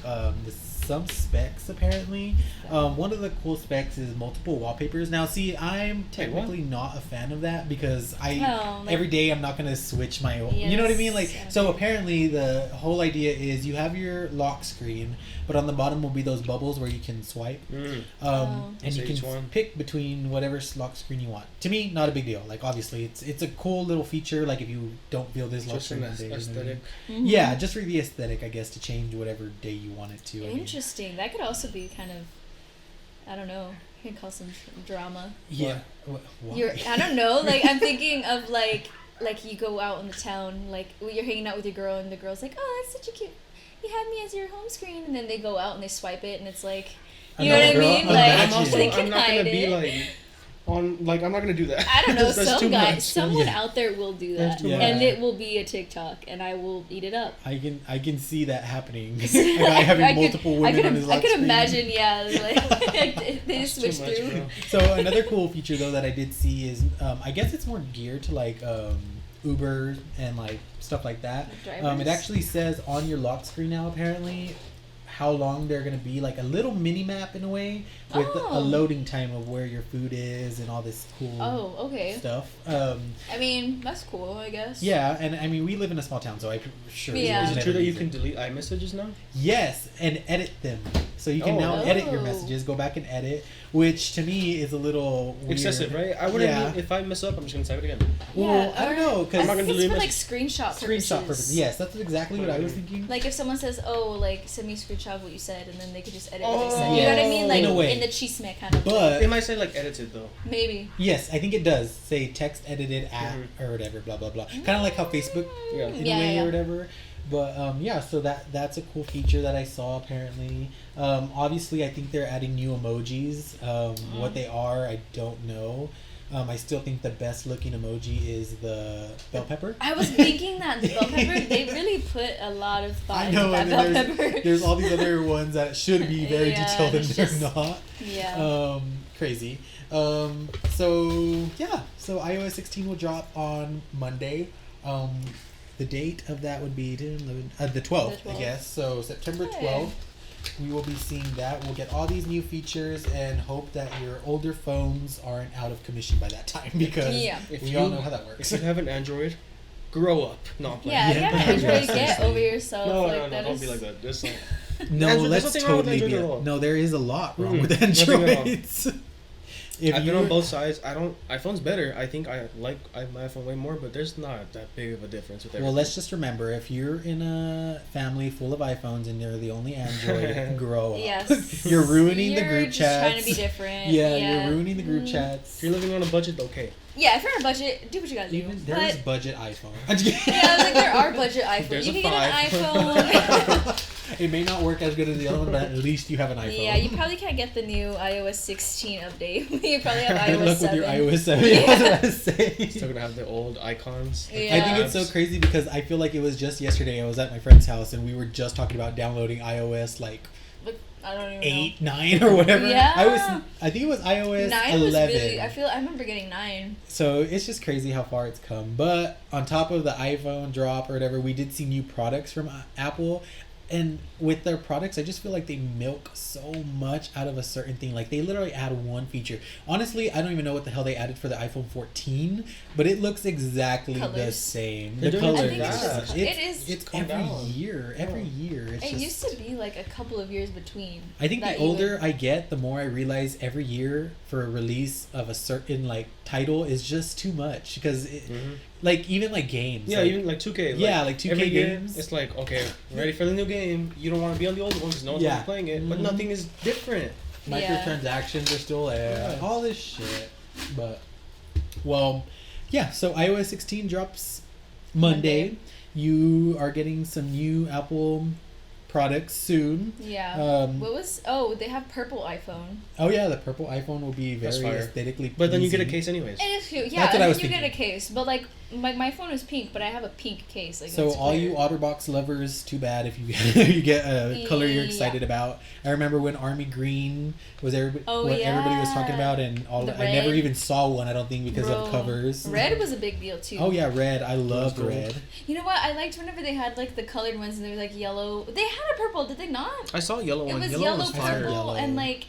S2: some specs apparently. One of the cool specs is multiple wallpapers. Now, see, I'm technically not a fan of that because every day I'm not gonna switch my. You know what I mean? Like, so apparently the whole idea is you have your lock screen, but on the bottom will be those bubbles where you can swipe, and you can pick between whatever lock screen you want. To me, not a big deal. Like, obviously, it's a cool little feature. Like, if you don't feel this lock screen
S3: Just an aesthetic.
S2: Yeah, just for the aesthetic, I guess, to change whatever day you want it to.
S1: Interesting. That could also be kind of, I don't know, you can cause some drama.
S2: Yeah.
S1: I don't know. Like, I'm thinking of like you go out in the town, like you're hanging out with your girl, and the girl's like, "Oh, that's such a cute. You had me as your home screen," and then they go out and they swipe it, and it's like, you know what I mean? Like, they can
S3: I'm not
S1: hide
S3: gonna be
S1: it.
S3: I'm not gonna do that.
S1: I don't know.
S3: That's
S1: Some guy,
S3: much.
S1: someone out there will do that,
S2: much.
S1: and it will be a TikTok, and I will eat it up.
S2: I can see that happening. A guy having multiple women on his lock
S1: I could
S2: screen.
S1: imagine, like they
S3: That's
S1: switch
S3: too much,
S1: through.
S3: bro.
S2: So another cool feature though that I did see is I guess it's more geared to like Uber and like stuff like that. It actually says on your lock screen now apparently how long they're gonna be, like a little mini map in a way with a loading time of where your food is and all this cool stuff.
S1: I mean, that's cool, I guess.
S2: Yeah, and I mean we live in a small town, so I'm sure.
S1: Yeah.
S3: Is it true that you can delete iMessages now?
S2: Yes, and edit them. So you can now edit your messages, go back and edit, which to me is a little weird.
S3: Excessive, right? I wouldn't. If I mess up, I'm just gonna type it again.
S2: Well, I don't know, because
S3: I'm not gonna delete
S1: for like screenshot
S2: purposes. Yes, that's exactly what I was thinking.
S1: Like if someone says, "Oh, like send me a screenshot of what you said," and then they could just edit what they said. You know what I mean? Like
S2: in a way.
S1: In the chisme kind of.
S2: But
S3: it might say like edited though.
S1: Maybe.
S2: Yes, I think it does say text edited at or whatever, blah blah blah. Kind of like how Facebook in a way or whatever. But so that's a cool feature that I saw apparently. Obviously, I think they're adding new emojis. What they are, I don't know. I still think the best looking emoji is the bell pepper.
S1: I was thinking that the bell pepper, they really put a lot of thought into that bell pepper.
S2: There's all these other ones that should be very detailed and they're not.
S1: Yeah.
S2: Crazy. So iOS 16 will drop on Monday. The date of that would be the 12th, I guess. So September 12th, we will be seeing that. We'll get all these new features and hope that your older phones aren't out of commission by that time because we all know how that works.
S3: If you have an Android, grow up. No, I'm playing.
S1: Yeah, if you have an Android, get over yourself.
S3: No, don't be like that. Just like,
S2: no,
S3: Android,
S2: let's totally be. No, there is a lot wrong with Androids.
S3: I've been on both sides. iPhone's better. I think I like my iPhone way more, but there's not that big of a difference with everything.
S2: Well, let's just remember, if you're in a family full of iPhones and they're the only Android, grow up.
S1: Yes.
S2: You're ruining the group
S1: just
S2: chats.
S1: Trying to be different.
S2: Yeah, you're ruining the group chats.
S3: If you're living on a budget, okay.
S1: Yeah, if you're on a budget, do what you gotta do.
S2: There's budget iPhone.
S1: Yeah, I was like, there are budget iPhones.
S3: There's
S1: you
S3: a
S1: can get an iPhone.
S2: It may not work as good as the other one, but at least you have an iPhone.
S1: Yeah, you probably can't get the new iOS 16 update. You probably have iOS
S2: Good luck
S1: 7.
S2: with your iOS 7. Yeah. I was about to say.
S3: Still gonna have the old icons.
S1: Yeah.
S2: I think it's so crazy because I feel like it was just yesterday. I was at my friend's house and we were just talking about downloading iOS
S1: I don't even
S2: 8, 9 or whatever.
S1: Yeah.
S2: I think it was iOS
S1: 9
S2: 11.
S1: was really, I remember getting 9.
S2: So it's just crazy how far it's come. But on top of the iPhone drop or whatever, we did see new products from Apple. And with their products, I just feel like they milk so much out of a certain thing. Like, they literally add one feature. Honestly, I don't even know what the hell they added for the iPhone 14, but it looks exactly the same. The colors. It's every year. Every year.
S1: It used to be like a couple of years between.
S2: I think the older I get, the more I realize every year for a release of a certain, like, title is just too much. Because like even like games,
S3: even like 2K.
S2: Like 2K games.
S3: It's like, okay, ready for the new game. You don't want to be on the old one because no one's playing it, but nothing is different.
S2: Microtransactions are still there. All this shit, but so iOS 16 drops Monday. You are getting some new Apple products soon.
S1: Yeah. They have purple iPhone.
S2: Oh yeah, the purple iPhone will be
S3: That's
S2: very
S3: fire.
S2: aesthetically
S3: But then you get a
S2: pleasing.
S3: case anyways.
S1: It is cute. Yeah,
S2: That's what
S1: and
S2: I
S1: then
S2: was
S1: you get a
S2: thinking.
S1: case. But like my phone is pink, but I have a pink case. Like,
S2: So
S1: it's
S2: all
S1: clear.
S2: you OtterBox lovers, too bad if you you get a color you're excited about. I remember when Army Green was everybody was talking about, and I never even saw one. I don't think because of covers.
S1: Red was a big deal too.
S2: Oh yeah, red. I loved
S3: cool.
S2: red.
S1: You know what? I liked whenever they had like the colored ones and they were like yellow. They had a purple, did they not?
S3: I saw a yellow
S1: It
S3: one.
S1: was
S3: Yellow
S1: yellow,
S3: was fire.
S1: purple,
S2: Yellow.
S1: and like,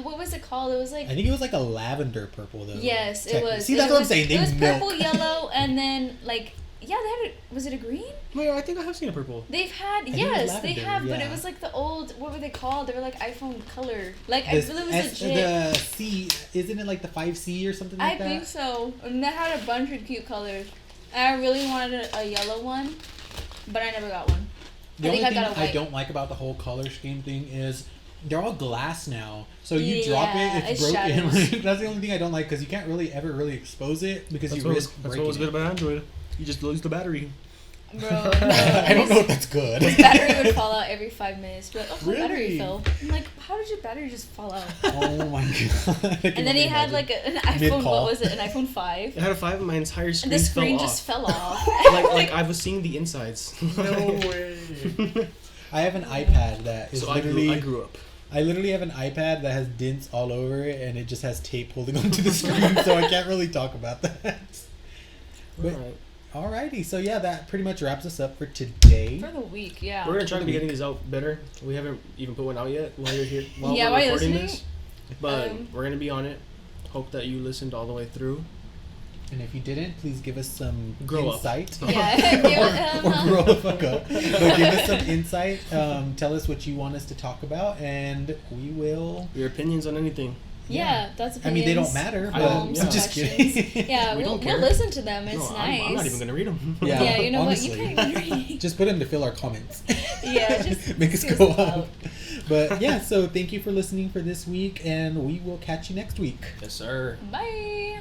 S1: what was it called? It was like.
S2: I think it was like a lavender purple though.
S1: Yes, it was.
S2: See, that's what I'm saying.
S1: It was
S2: They milk.
S1: purple, yellow, and then like, yeah, they had was it a green?
S3: Wait, I think I have seen a purple.
S1: They've had
S2: think it was
S1: yes, they
S2: lavender,
S1: have, but it
S2: yeah.
S1: was like the old. What were they called? They were like iPhone color. Like I
S2: This
S1: believe it was legit.
S2: the C, isn't it like the 5C or something like
S1: I
S2: that?
S1: think so, and they had a bunch of cute colors. And I really wanted a yellow one, but I never got one.
S2: The
S1: I
S2: only
S1: think I
S2: thing
S1: got a
S2: I
S1: white.
S2: don't like about the whole color scheme thing is they're all glass now. So you drop
S1: Yeah,
S2: it, it's
S1: it
S2: broken.
S1: shatters.
S2: Like, that's the only thing I don't like because you can't really ever really expose it because
S3: That's
S2: you risk
S3: what
S2: breaking
S3: was good
S2: it.
S3: about Android. You just lose the battery.
S1: Bro,
S2: I don't know if that's good.
S1: His battery would fall out every 5 minutes. But my battery
S2: Really?
S1: fell. I'm like, how did your battery just fall out?
S2: Oh my god.
S1: And then he had like an iPhone.
S2: Mid-call.
S1: What was it? An iPhone 5.
S3: I had a 5 and my entire screen,
S1: And the screen
S3: fell
S1: just
S3: off.
S1: fell off.
S3: like I was seeing the insides.
S2: No way. I have an iPad that is
S3: So
S2: literally.
S3: I grew up.
S2: I literally have an iPad that has dents all over it, and it just has tape holding onto the screen, so I can't really talk about that. But,
S3: Alright.
S2: alrighty, so yeah, that pretty much wraps us up for today.
S1: For the week, yeah.
S3: We're gonna try to be
S2: week.
S3: getting these out better. We haven't even put one out yet while you're here. While
S1: Yeah,
S3: we're
S1: while you're
S3: recording
S1: listening,
S3: this. But
S1: um,
S3: we're gonna be on it. Hope that you listened all the way through.
S2: And if you didn't, please give us some
S3: Grow up.
S2: insight.
S1: Yeah.
S2: or grow the fuck up. But give us some insight. Tell us what you want us to talk about, and we will.
S3: Your opinions on anything.
S1: Yeah, that's
S2: I mean, they don't
S1: opinions.
S2: matter,
S3: I
S2: but
S3: don't-
S2: I'm
S3: yeah.
S2: just
S1: Questions.
S2: kidding.
S1: Yeah,
S3: We
S1: we'll
S3: don't care.
S1: listen to them. It's
S3: No,
S1: nice.
S3: I'm not even gonna read them.
S2: Yeah,
S1: Yeah, you know
S2: honestly.
S1: what? You can't even read.
S2: Just put them to fill our comments.
S1: Yeah, just
S2: make us
S1: see
S2: go
S1: what's
S2: up.
S1: up.
S2: But yeah, so thank you for listening for this week, and we will catch you next week.
S3: Yes, sir.
S1: Bye.